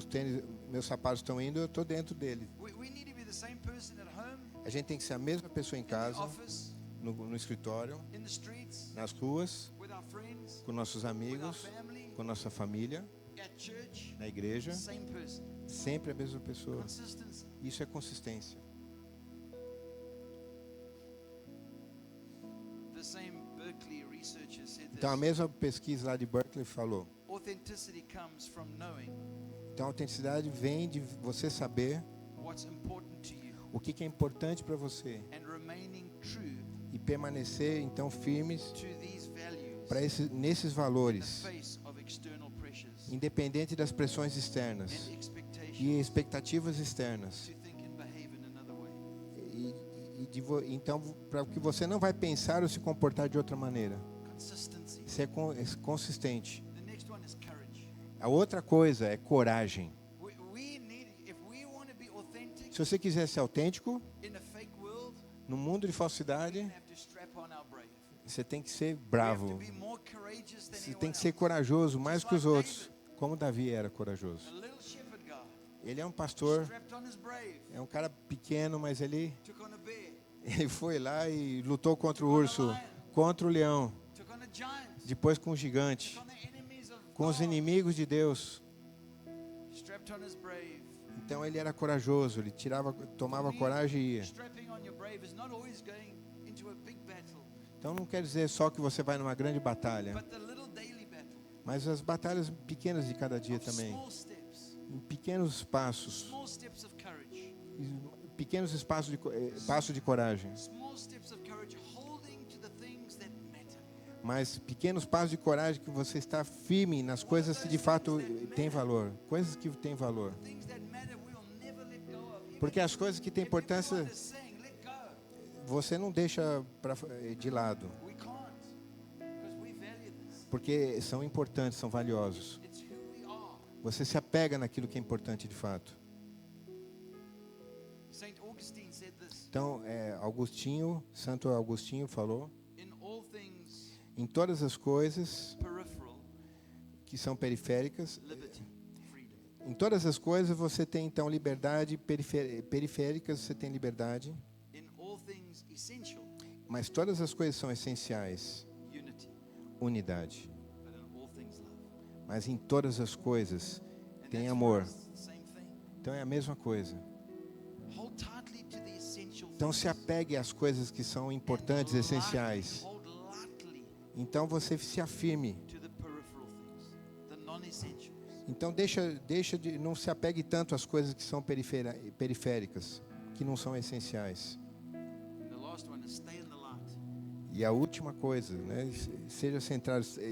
tênis, meus sapatos estão indo, eu estou dentro dele. We need to be the same person at home, A gente tem que ser a mesma pessoa em in the casa, office, no escritório, in the streets, nas ruas, with our friends, com nossos with our amigos, family, com nossa família, at church, na igreja, same person. sempre a mesma pessoa. Consistency. Isso é consistência. The same Berkeley researchers said this. Então a mesma pesquisa lá de Berkeley falou. Authenticity comes from knowing Então a autenticidade vem de você saber what's important to you o que é importante para você and remaining true e permanecer então firmes to these values para nesses in the valores, face of external pressures independente das pressões externas and expectations e expectativas externas. to think and behave in another way. Então, para que você não vai pensar ou se comportar de outra maneira. Consistency. Ser consistente. The next one is courage. A outra coisa é coragem. We need, if we want to be authentic Se você quiser ser autêntico, in a fake world, no mundo de we falsidade, have to strap on our brave. você tem que ser We have bravo. to be more courageous than Você anyone tem que ser else. corajoso mais Just que os like outros. David. Como Davi era A corajoso. little shepherd guy, Ele é um pastor, strapped on his brave, é um cara pequeno, mas ele took on a bear, foi lá e lutou contra o urso, contra o leão, took on a giant, depois com o gigante, took on the enemies of com os God, inimigos de Deus. strapped on his brave. Então ele era corajoso, ele tomava coragem e ia. Strapping on your brave is not always going into a big battle, Então não quer dizer só que você vai numa grande batalha, but the little daily battle mas as batalhas pequenas de cada dia of também, small steps, em pequenos passos, small steps of courage, pequenos passos de coragem, small steps of courage, holding to the things that matter. mas pequenos passos de coragem que você está firme nas coisas que de fato têm valor, coisas que têm valor. Things that matter we will never let go of. Even Porque as coisas que têm if everyone importância is saying, let go, você não deixa de lado, we can't, because we value this. porque são importantes, são valiosos. It's who we are. Você se apega naquilo que é importante de fato. Saint Augustine said this. Então, Santo Agostinho falou, in all things em todas as coisas peripheral, que são periféricas, liberty, freedom. em todas as coisas você tem então liberdade, periféricas você tem liberdade, In all things essential, mas todas as coisas são essenciais, unity. unidade. But in all things, love. Mas em todas as coisas And tem that's amor. for us the same thing. Então é a mesma coisa. Hold tightly to the essential Então se things. apegue às coisas que são importantes, And essenciais. Hold lightly Então você se afirme. to the peripheral things, the non-essentials. Então não se apegue tanto às coisas que são periféricas, que não são essenciais. And the last one is stay in the light. E a última coisa, né, seja centrado, Stay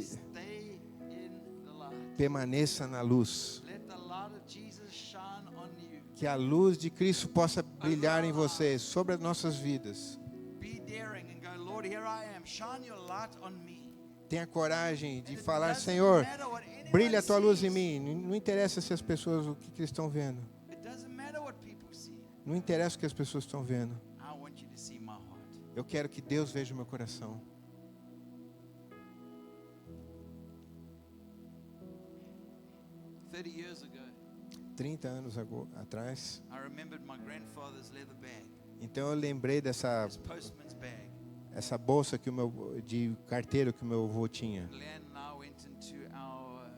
in the light. permaneça na luz. Let the light of Jesus shine on you. Que a luz de Cristo possa brilhar em você, sobre as nossas vidas. Be daring and go, Lord, here I am. Shine your light on me. Tenha coragem de And it falar, doesn't Senhor, matter what anyone brilha a tua luz em sees. mim. Não interessa se as pessoas, o que eles estão vendo. It doesn't matter what people see. Não interessa o que as pessoas estão vendo. I want you to see my heart. Eu quero que Deus veja o meu coração. Years ago, 30 anos atrás. I remembered my grandfather's leather bag, Então eu lembrei dessa his postman's bag. essa bolsa de carteiro que o meu avô tinha. Leanne and I went into our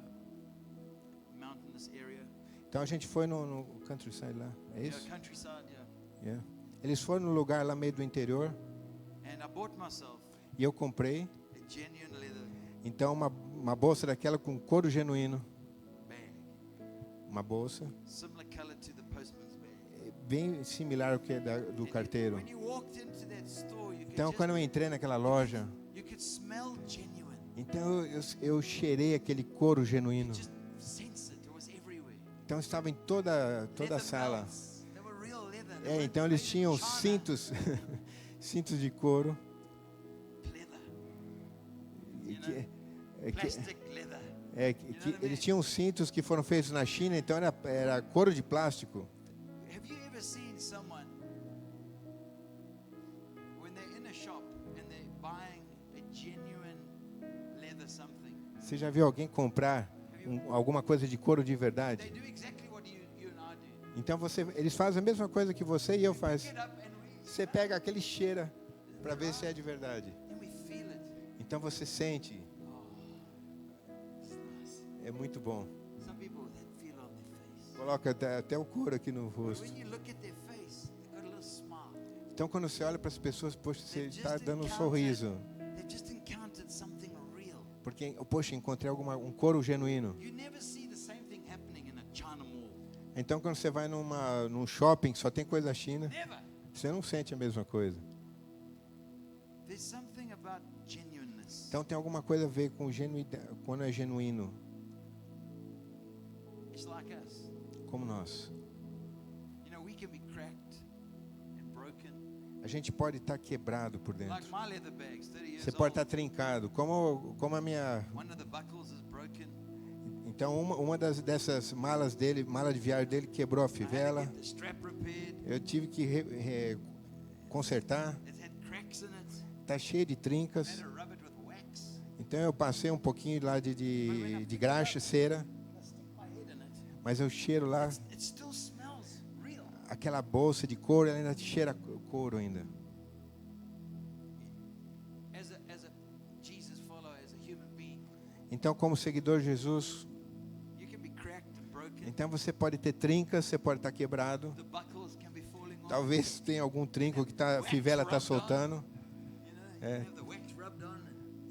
mountainous area, Então a gente foi no countryside lá, é isso? countryside, yeah. Yeah. Eles foram no lugar lá meio do interior And I bought myself e eu comprei. a genuine leather Então uma bolsa daquela com couro genuíno, bag, uma bolsa similar color to the postman's bag. bem similar ao que é do carteiro. When you walked into that store, you could Então just, quando eu entrei naquela loja, you could smell genuine. então eu cheirei aquele couro genuíno. Just sense it. It was everywhere. Então estava em toda a Leather sala. belts, they were real leather. They weren't Então eles made in tinham China. cintos, cintos de couro. Leather, E You que- know, é que- plastic leather. eles tinham cintos que foram feitos na China, então era couro de plástico. Have you ever seen someone when they're in a shop and they're buying a genuine leather something? Você já viu alguém comprar alguma coisa de couro de They verdade? do exactly what you and I do. Então eles fazem a mesma coisa que você e eu faço. Get up and Você pega aquele cheira para ver se é de verdade. we feel it. Então você sente, It's nice. é muito bom. Some people that feel on their face. Coloca até o couro aqui no But rosto. when you look at their face, they've got a little smile. Então quando você olha para as pessoas, poxa, você They've está just dando um encountered- sorriso. They've just encountered something real. Porque, poxa, encontrei um couro genuíno. You never see the same thing happening in a China mall. Então quando você vai num shopping que só tem coisa China, Never. você não sente a mesma coisa. There's something about genuineness. Então tem alguma coisa a ver com quando é genuíno, It's like us. como nós. You know, we can be cracked and broken. A gente pode estar quebrado por Like dentro. my leather bags, 30 years Você pode old. estar trincado, como a minha. One of the buckles is broken. Então uma dessas malas dele, mala de viagem dele, quebrou a I had to fivela. get the strap repaired. Eu tive que consertar. It had cracks in it. Tá cheio de I had trincas. to rub it with wax. Então eu passei um pouquinho lá de graxa, cera, I stick my head in it. mas eu cheiro lá. It still smells real. Aquela bolsa de couro, ela ainda cheira couro ainda. As a Jesus follower, as a human being, Então, como seguidor de Jesus, you can be cracked and broken. então você pode ter trincas, você pode estar quebrado. The buckles can be falling off. Talvez tenha algum trinco que a fivela está soltando. You know, É. you have the wax rubbed on.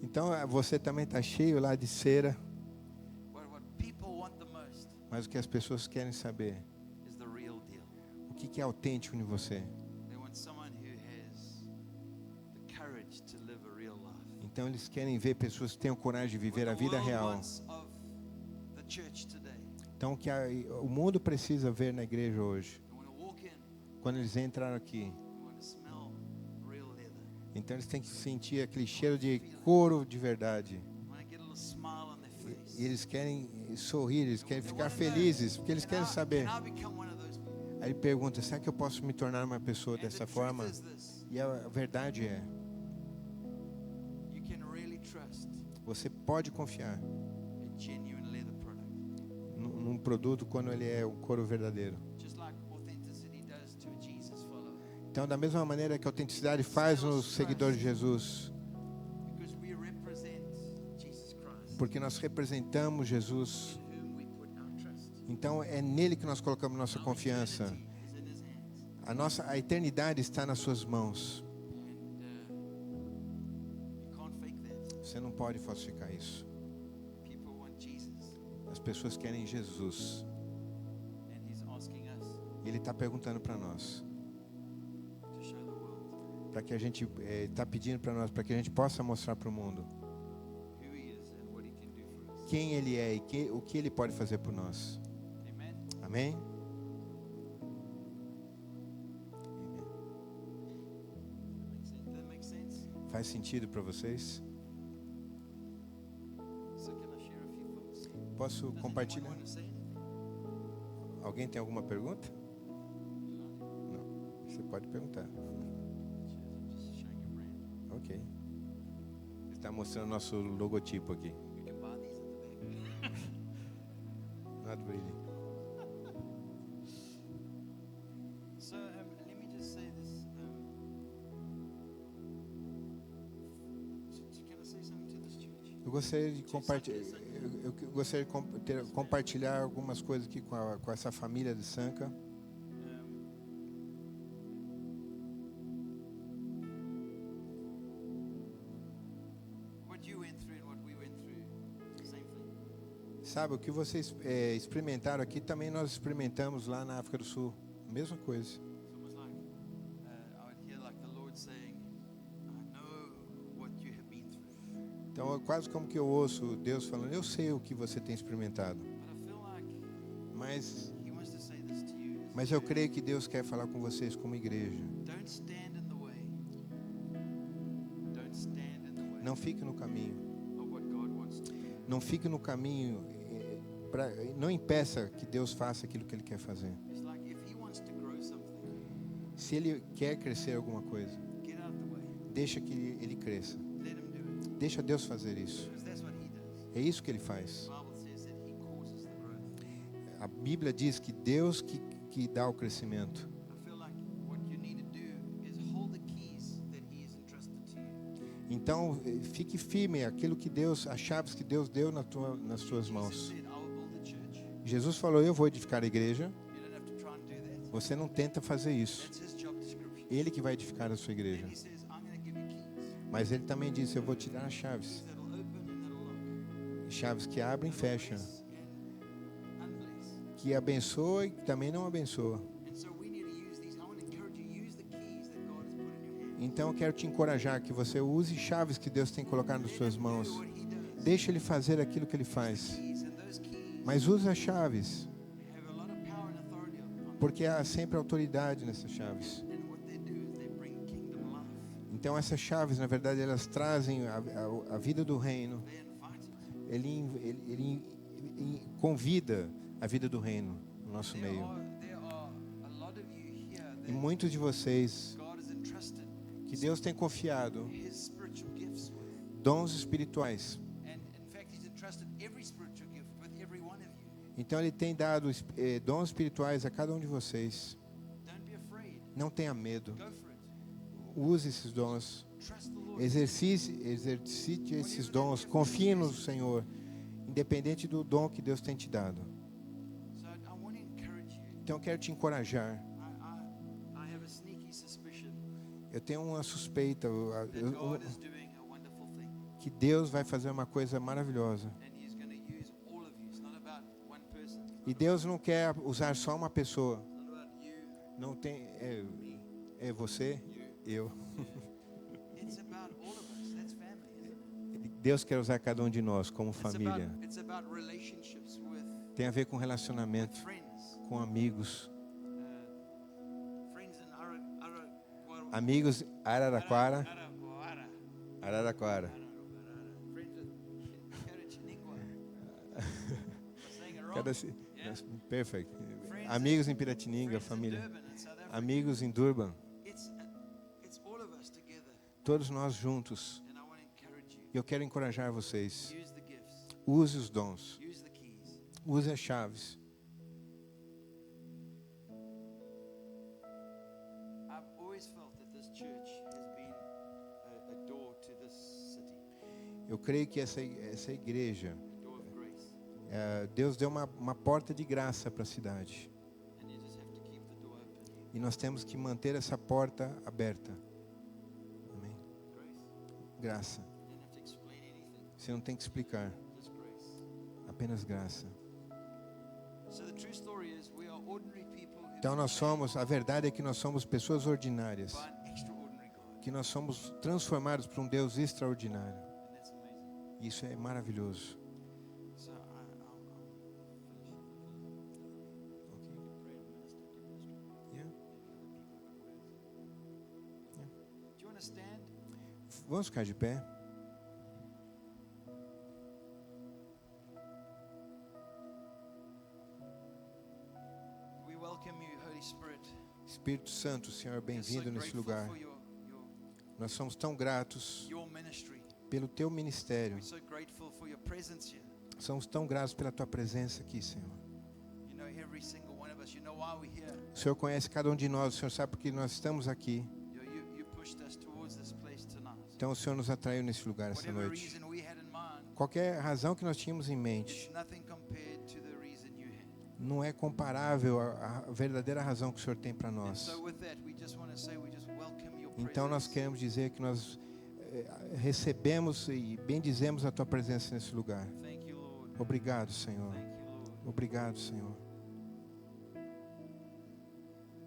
Então você também está cheio lá de cera. What people want the most Mas o que as pessoas querem saber, is the real deal. o que é autêntico em você. They want someone who has the courage to live a real life. Então eles querem ver pessoas que tenham coragem de viver a What the vida world real. wants of the church today. Então o mundo precisa ver na igreja hoje. They want to walk in, Quando eles entram aqui, they want to smell real leather. então eles têm que sentir aquele cheiro de couro de verdade. They want to get a little smile on their face. E eles querem sorrir, eles querem They ficar wanna know, felizes, porque eles can querem I- saber. Can I become one of those people? Aí ele pergunta, será que eu posso me tornar uma pessoa And dessa the forma? truth is this, E a verdade é, you can really trust você pode confiar a genuine leather product. num produto quando ele é o couro verdadeiro. Just like authenticity does to a Jesus follower. Então, da mesma maneira que a autenticidade faz no seguidor de Jesus, Because we represent Jesus Christ, porque nós representamos Jesus, in whom we put our trust. então é nele que nós colocamos nossa Our confiança. eternity is in his hands. A eternidade está nas suas mãos. And you can't fake that. Você não pode falsificar isso. People want Jesus, As pessoas querem Jesus. and he's asking us E ele está perguntando para nós, to show the world para que a gente está pedindo para nós, para que a gente possa mostrar para o mundo who he is and what he can do for us. quem ele é e o que ele pode fazer por nós. Amen. Amém? That makes sense. Faz sentido para vocês? So can I share a few thoughts? Posso Does anyone compartilhar? want to say anything? Alguém tem alguma pergunta? Não. Você pode perguntar. Cheers, I'm just showing your brand. Ok. Ele está mostrando nosso logotipo aqui. You can buy these at the back. Not really. So let me just say this. Can I say something to this church? Eu gostaria de compartilhar. Eu gostaria de compartilhar algumas coisas aqui com essa família de Sanca. What you went through and what we went through, it's the same thing. Sabe, o que vocês experimentaram aqui, também nós experimentamos lá na África do Sul. Mesma coisa. It's almost like I would hear like the Lord saying, "I know what you have been through." Então, é quase como que eu ouço Deus falando, eu sei o que você tem experimentado. But I feel like Mas He wants to say this to you. Mas eu creio que Deus quer falar com vocês como igreja. Don't stand in the way. Don't stand in the way Não fique no caminho. of what God wants to do. Não fique no caminho. Não impeça que Deus faça aquilo que Ele quer fazer. It's like if He wants to grow something, Se Ele quer crescer alguma coisa, get out of the way. deixa que Ele cresça. Let Him do it. Deixa Deus fazer isso. Because that's what He does. É isso que Ele faz. The Bible says that He causes the growth. A Bíblia diz que Deus que dá o crescimento. I feel like what you need to do is hold the keys that He has entrusted to you. Então, fique firme aquilo que Deus, as chaves que Deus deu nas suas Jesus mãos. said, "I will build the church." Jesus falou, eu vou edificar a igreja. You don't have to try and do that. Você não tenta fazer isso. That's His job description. Ele que vai edificar a sua igreja. And He says, "I'm going to give you keys. Mas ele também disse, eu vou te dar as chaves. Keys that'll open and that'll lock. Chaves que abrem e That'll fecham. bless and unbless." Que abençoa e que também não abençoa. And so we need to use these. I want to encourage you, use the keys that God has put in your hand. Então eu quero te encorajar que você use chaves que Deus tem colocado nas Let suas Him mãos. do what He does. Deixa ele fazer aquilo que ele faz. Keys, and those keys Mas use as chaves, have a lot of power and authority on them. porque há sempre autoridade nessas chaves. And what they do is they bring kingdom life. Então essas chaves, na verdade, elas trazem a vida do reino. They invite it. Ele convida a vida do reino no nosso There meio. are a lot of you here E that muitos de vocês God has entrusted que Deus tem confiado His spiritual gifts with. dons espirituais. And in fact, He's entrusted every spiritual gift with every one of you. Então ele tem dado dons espirituais a cada um de vocês. Don't be afraid. Não tenha medo. Go for it. Use esses dons. Trust the Lord. Exercite esses dons. Confie no Senhor, independente do dom que Deus tem te dado. So I want to encourage you. Então eu quero te encorajar. I have a sneaky suspicion Eu tenho uma suspeita that God is doing a wonderful thing. que Deus vai fazer uma coisa maravilhosa. And He's going to use all of you. It's not about one person. E Deus não quer usar só uma pessoa. It's not about you, Não tem me, é você, you. eu. It's about all of us. That's family, isn't it? Deus quer usar cada um de nós como família. It's about relationships with Tem a ver com relacionamento, friends. com amigos. Friends in Amigos Araraquara. Araraquara. Araraquara. Friends in Caratiningua. Am I saying it wrong? Cada, Perfect. Friends Amigos in- em Piratininga, friends in família. Durban, in South Africa. Amigos em Durban. It's all of us together. Todos nós juntos. And I want to encourage you. E eu quero encorajar vocês. Use the gifts. Use os dons. Use the keys. Use as chaves. I've always felt that this church has been a door to this city, Eu creio que essa igreja, a door of grace. Deus deu uma porta de graça para a cidade. And you just have to keep the door open. E nós temos que manter essa porta aberta. Amém? Grace. Graça. You don't have to explain anything. Você não tem que explicar. Just grace. Apenas graça. So the true story is we are ordinary people who Então a verdade é que nós somos pessoas ordinárias. by an extraordinary God. Que nós somos transformados por um Deus extraordinário. And that's amazing. Isso é maravilhoso. So I'll finish. Ok? Pray and minister, do ministry. Yeah. Do you want to stand? Vamos ficar de pé. We welcome you, Holy Spirit. Espírito Santo, Senhor, We are so bem-vindo nesse grateful lugar. for Nós somos tão gratos your ministry. pelo teu ministério. We're so grateful for your presence here. Somos tão gratos pela tua presença aqui, Senhor. You know every single one of us. You know why we're here. O Senhor conhece cada um de nós. O Senhor sabe porque nós estamos aqui. You pushed us towards this place tonight. Então o Senhor nos atraiu nesse lugar essa Whatever noite. reason we had in mind, Qualquer razão que nós tínhamos em mente it's nothing compared to the reason you had. não é comparável à verdadeira razão que o Senhor tem para And nós. so with that, we just want to say we just welcome your Então nós presence. queremos dizer que nós recebemos e bendizemos a tua presença nesse lugar. Thank you, Lord. Obrigado, Senhor. Thank you, Lord. Obrigado, Senhor.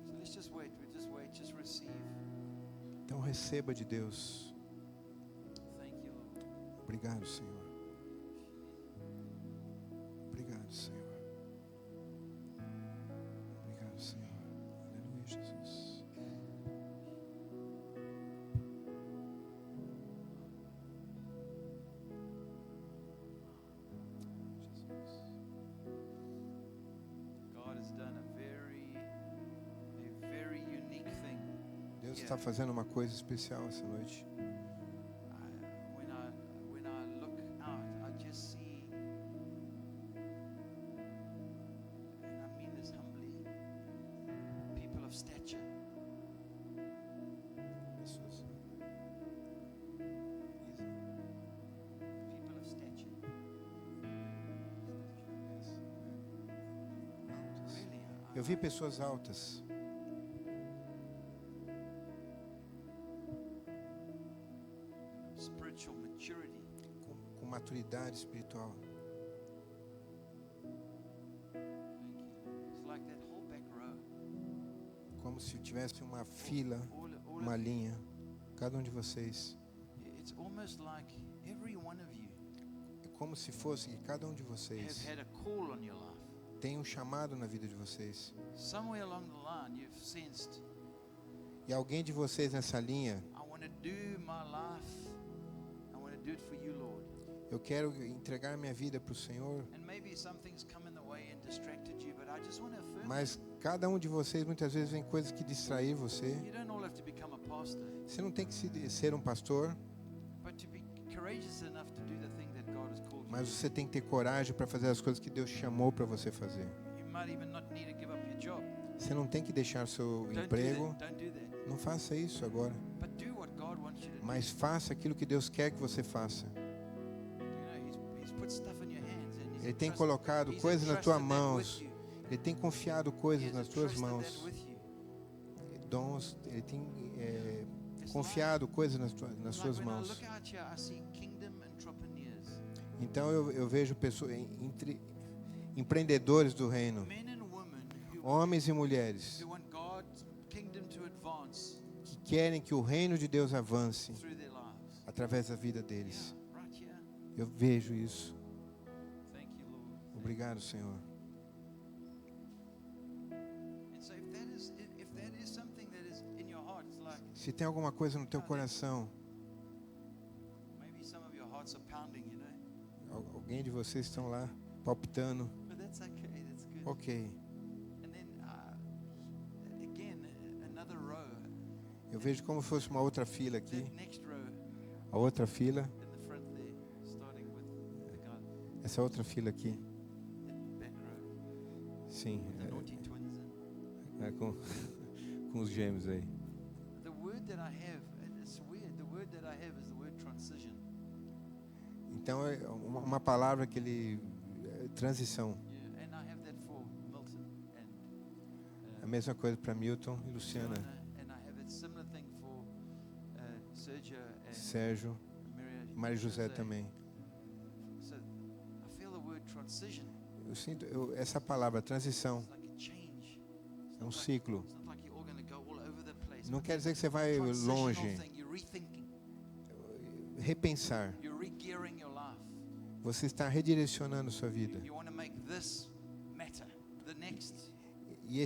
So let's just wait. We just wait. Just receive. Então receba de Deus. Thank you, Lord. Obrigado, Senhor. Obrigado, Senhor. Obrigado, Senhor. Aleluia, Jesus. Jesus. God has done a very unique thing. Deus está fazendo uma coisa especial essa noite. When I look out, I just see, and I mean this humbly, people of stature. Pessoas. People of stature. Really, Eu vi pessoas altas. spiritual maturity. Com maturidade espiritual. Thank you. It's like that whole back row. Como se tivesse uma fila, All uma of you. linha. Cada um de vocês. It's almost like every one of you É como se fosse que cada um de have vocês had a call on your life. tem um chamado na vida de vocês. Somewhere along the line, you've sensed, E alguém de vocês nessa linha, I want to do my life. I want to do it for you, Lord. eu quero entregar minha vida para o Senhor. And maybe some things come in the way and distracted you, but I just want to affirm Mas cada um de vocês, muitas vezes, vem coisas que distrair você. you don't all have to become a pastor, Você não tem que ser um pastor, but to be courageous enough to do the thing that God has called you mas to. você tem que ter coragem para fazer as coisas que Deus chamou para você fazer. You might even not need to give up your job. Você não tem que deixar seu Don't emprego. do that. Don't do that. Não faça isso agora. But do what God wants you to do. Mas faça aquilo que Deus quer que você faça. You know, He's put stuff in your hands, and He's Ele tem entrusted- colocado He's coisas nas entrusted tuas that mãos. with you. Ele tem confiado He coisas has nas tuas entrusted that mãos. with you. Dons. Ele tem It's confiado coisas nas like suas when I mãos. look out here, I see kingdom entrepreneurs, Então eu vejo pessoas, empreendedores do reino. men and women Homens e mulheres who want God's kingdom to advance que querem que o reino de Deus avance through their lives. através da vida deles. Yeah, right here. Eu vejo isso. Thank you, Lord. Obrigado, Senhor. And so if that is something that is in your heart, it's like Se tem alguma coisa no teu coração, maybe some of your hearts are pounding, you know. alguém de vocês estão lá palpitando, But that's okay. That's good. Ok. And then again, another row. Eu vejo como se fosse uma outra fila aqui. That next row A outra fila. in the front there, starting with the guy, Essa outra fila aqui. that back row, Sim. the naughty twins. And Com os gêmeos aí. the word that I have, and it's weird. The word that I have is the word transition. Então, é uma palavra que ele... transição. Yeah, and I have that for Milton and A mesma coisa para Milton e Luciana. Fiona, and I have a similar thing for Sergio and Sérgio. Maria José também. So I feel the word transition. Eu sinto essa palavra, transição. It's like a change. It's É um not like- ciclo. It's not like you're all going to go all over the place. Não but quer dizer que você vai transitional longe. thing, you're rethinking. Repensar. You're re-gearing your life. Você está redirecionando sua vida. You want to make this matter. The next. E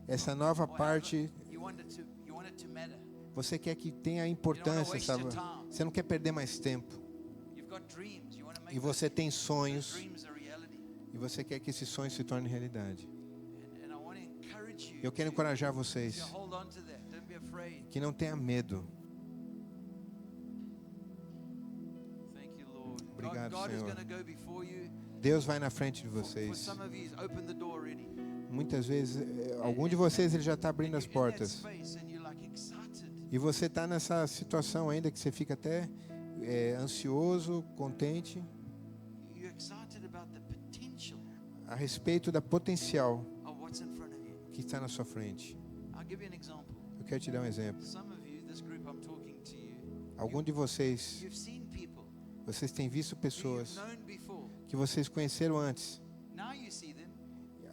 essa nova Or parte, you want it to matter. você quer que tenha importância, waste sabe? your time. Você não quer perder mais tempo. You've got dreams. You want to make E você tem those sonhos. dreams a reality. E você quer que esses sonhos se tornem realidade. And I want to encourage you Eu quero to encorajar vocês hold on to that. Don't be afraid. que não tenha medo. Thank you, Lord. Obrigado, God is Senhor. going to go before you. Deus vai na frente de For vocês. some of you, He's opened the door already. Muitas vezes, algum de vocês ele já está abrindo And as you're in that portas. space and you're like excited. E você está nessa situação ainda que você fica até ansioso, contente, You're excited about the potential a respeito da potencial of what's in front of you. que está na sua frente. I'll give you an example. Eu quero te dar um exemplo. Some of you, this group I'm talking to you, Algum de vocês, you've seen people vocês têm visto who you've pessoas known before. que vocês conheceram antes. Now you see them.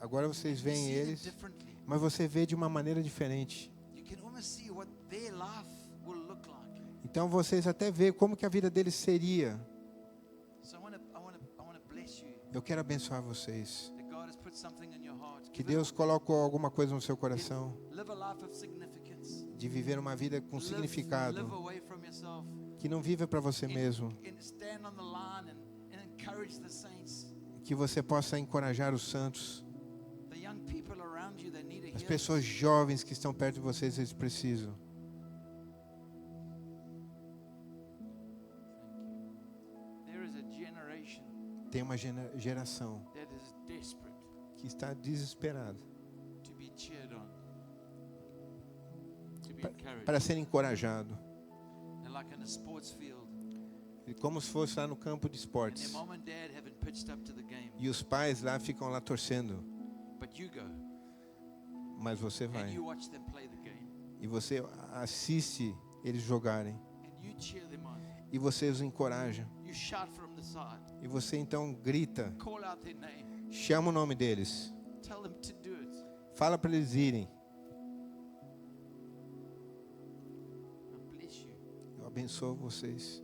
Agora vocês You veem see them eles, differently. mas você vê de uma maneira diferente. You can almost see what their life will look like. Então vocês até vê como que a vida deles seria. So I want to bless you Eu quero abençoar vocês. that God has put something in your heart. Que Give Deus colocou alguma coisa no seu coração Live a life of significance. de viver uma vida com Live significado, away from yourself. que não viva para você mesmo, And stand on the line and encourage the saints. que você possa encorajar os santos. The young people around you, they need to As hear pessoas this. jovens que estão perto de vocês, eles precisam. There is a generation Tem uma geração that is desperate que está desesperada to be cheered on, to be encouraged. para ser encorajado. And like in a sports field, E como se fosse lá no campo de and their esportes. mom and dad haven't pitched up to the game, E os pais lá ficam lá torcendo, but you go mas você and vai. you watch them play the game, E você assiste eles jogarem. and you cheer them on. E você os encoraja. You shout from the side, E você então grita, call out their name, chama o nome deles. tell them to do it. Fala para eles irem. I bless you. Eu abençoo vocês.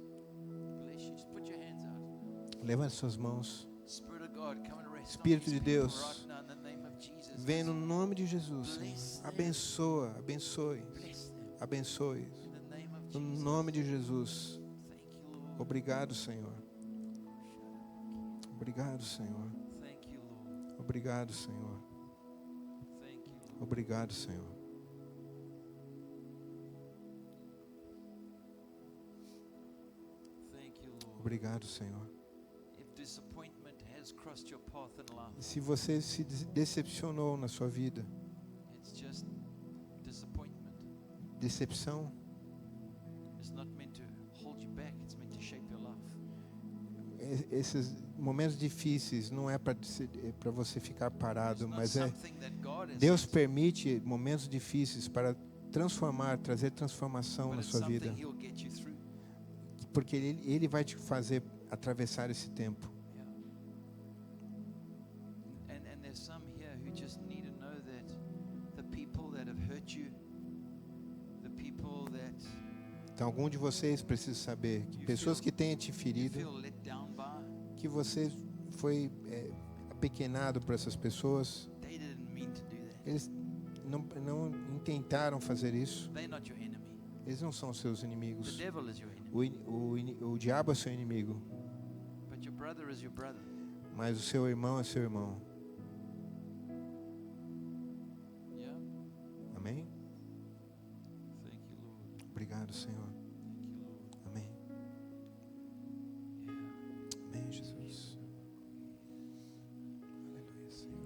Bless you. Just put your hands out. Levante suas mãos. Spirit of God, come and rest Espírito on de these people Deus, right now in the name of Jesus. Vem no nome de Jesus, Senhor. Abençoa, abençoe, Bless them abençoe. in the name of No Jesus. nome de Jesus. Thank you, Lord. Obrigado, Senhor. Obrigado, Senhor. Thank you, Lord. Obrigado, Senhor. Thank you, Lord. Obrigado, Senhor. Thank you, Lord. Obrigado, Senhor. If disappointment has crossed your path in life, E se você se decepcionou na sua vida, it's just disappointment. decepção It's not meant to hold you back, it's meant to shape your life. esses momentos difíceis não é para você ficar parado, It's not mas é something that God has Deus sent, permite momentos difíceis para transformar, trazer transformação but na it's sua something vida, He'll get you through. porque ele vai te fazer atravessar esse tempo. Yeah. And there's some here who just need to know that the people that have hurt you, the people that Então, algum de vocês precisa saber que You pessoas feel- que tenham te you ferido, feel let down by, que você foi apequenado por essas pessoas, they didn't mean to do that. eles não intentaram fazer isso. They're not your enemy. Eles não são seus The inimigos. devil is your enemy. O diabo é seu inimigo, But your brother is your brother. mas o seu irmão é seu irmão. Obrigado, Senhor. Amém. Amém, Jesus. Aleluia, Senhor.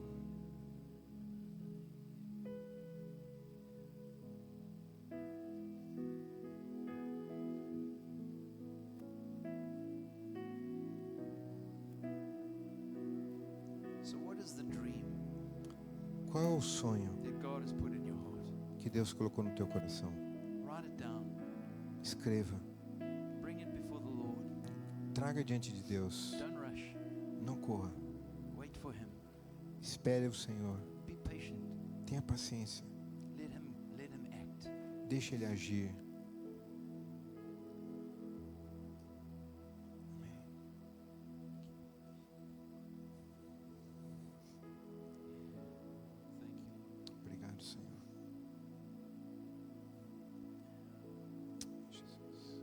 So, what is the dream Qual é o sonho that God has put in your heart? que Deus colocou no teu coração? Write it down. Escreva. Bring it before the Lord. Traga diante de Deus. Don't rush. Não corra. Wait for Him. Espere o Senhor. Be patient. Tenha paciência. Let Him act. Deixe Ele agir. Thank you. Obrigado, Senhor. Jesus.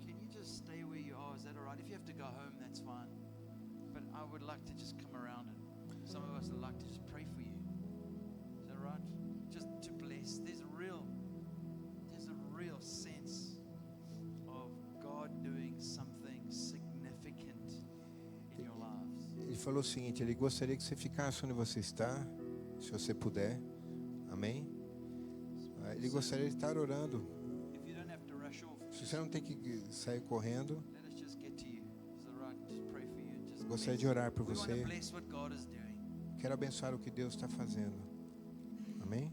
Can you just stay where you are? Is that all right? If you have to go home, that's fine. But I would like to just come around and some of us would like to just pray for you. Is that right? Just to bless. There's a real sense of God doing something significant in your lives. Ele falou o seguinte, ele gostaria que você ficasse onde você está, se você puder. Amém? Ele gostaria de estar orando. If you don't have to rush off, Se você não tem que sair correndo, let us just get to you. Is that right? Just pray for you. Just gostaria bless. de orar por We want to você. bless what God is doing. Quero abençoar o que Deus está fazendo. Amém?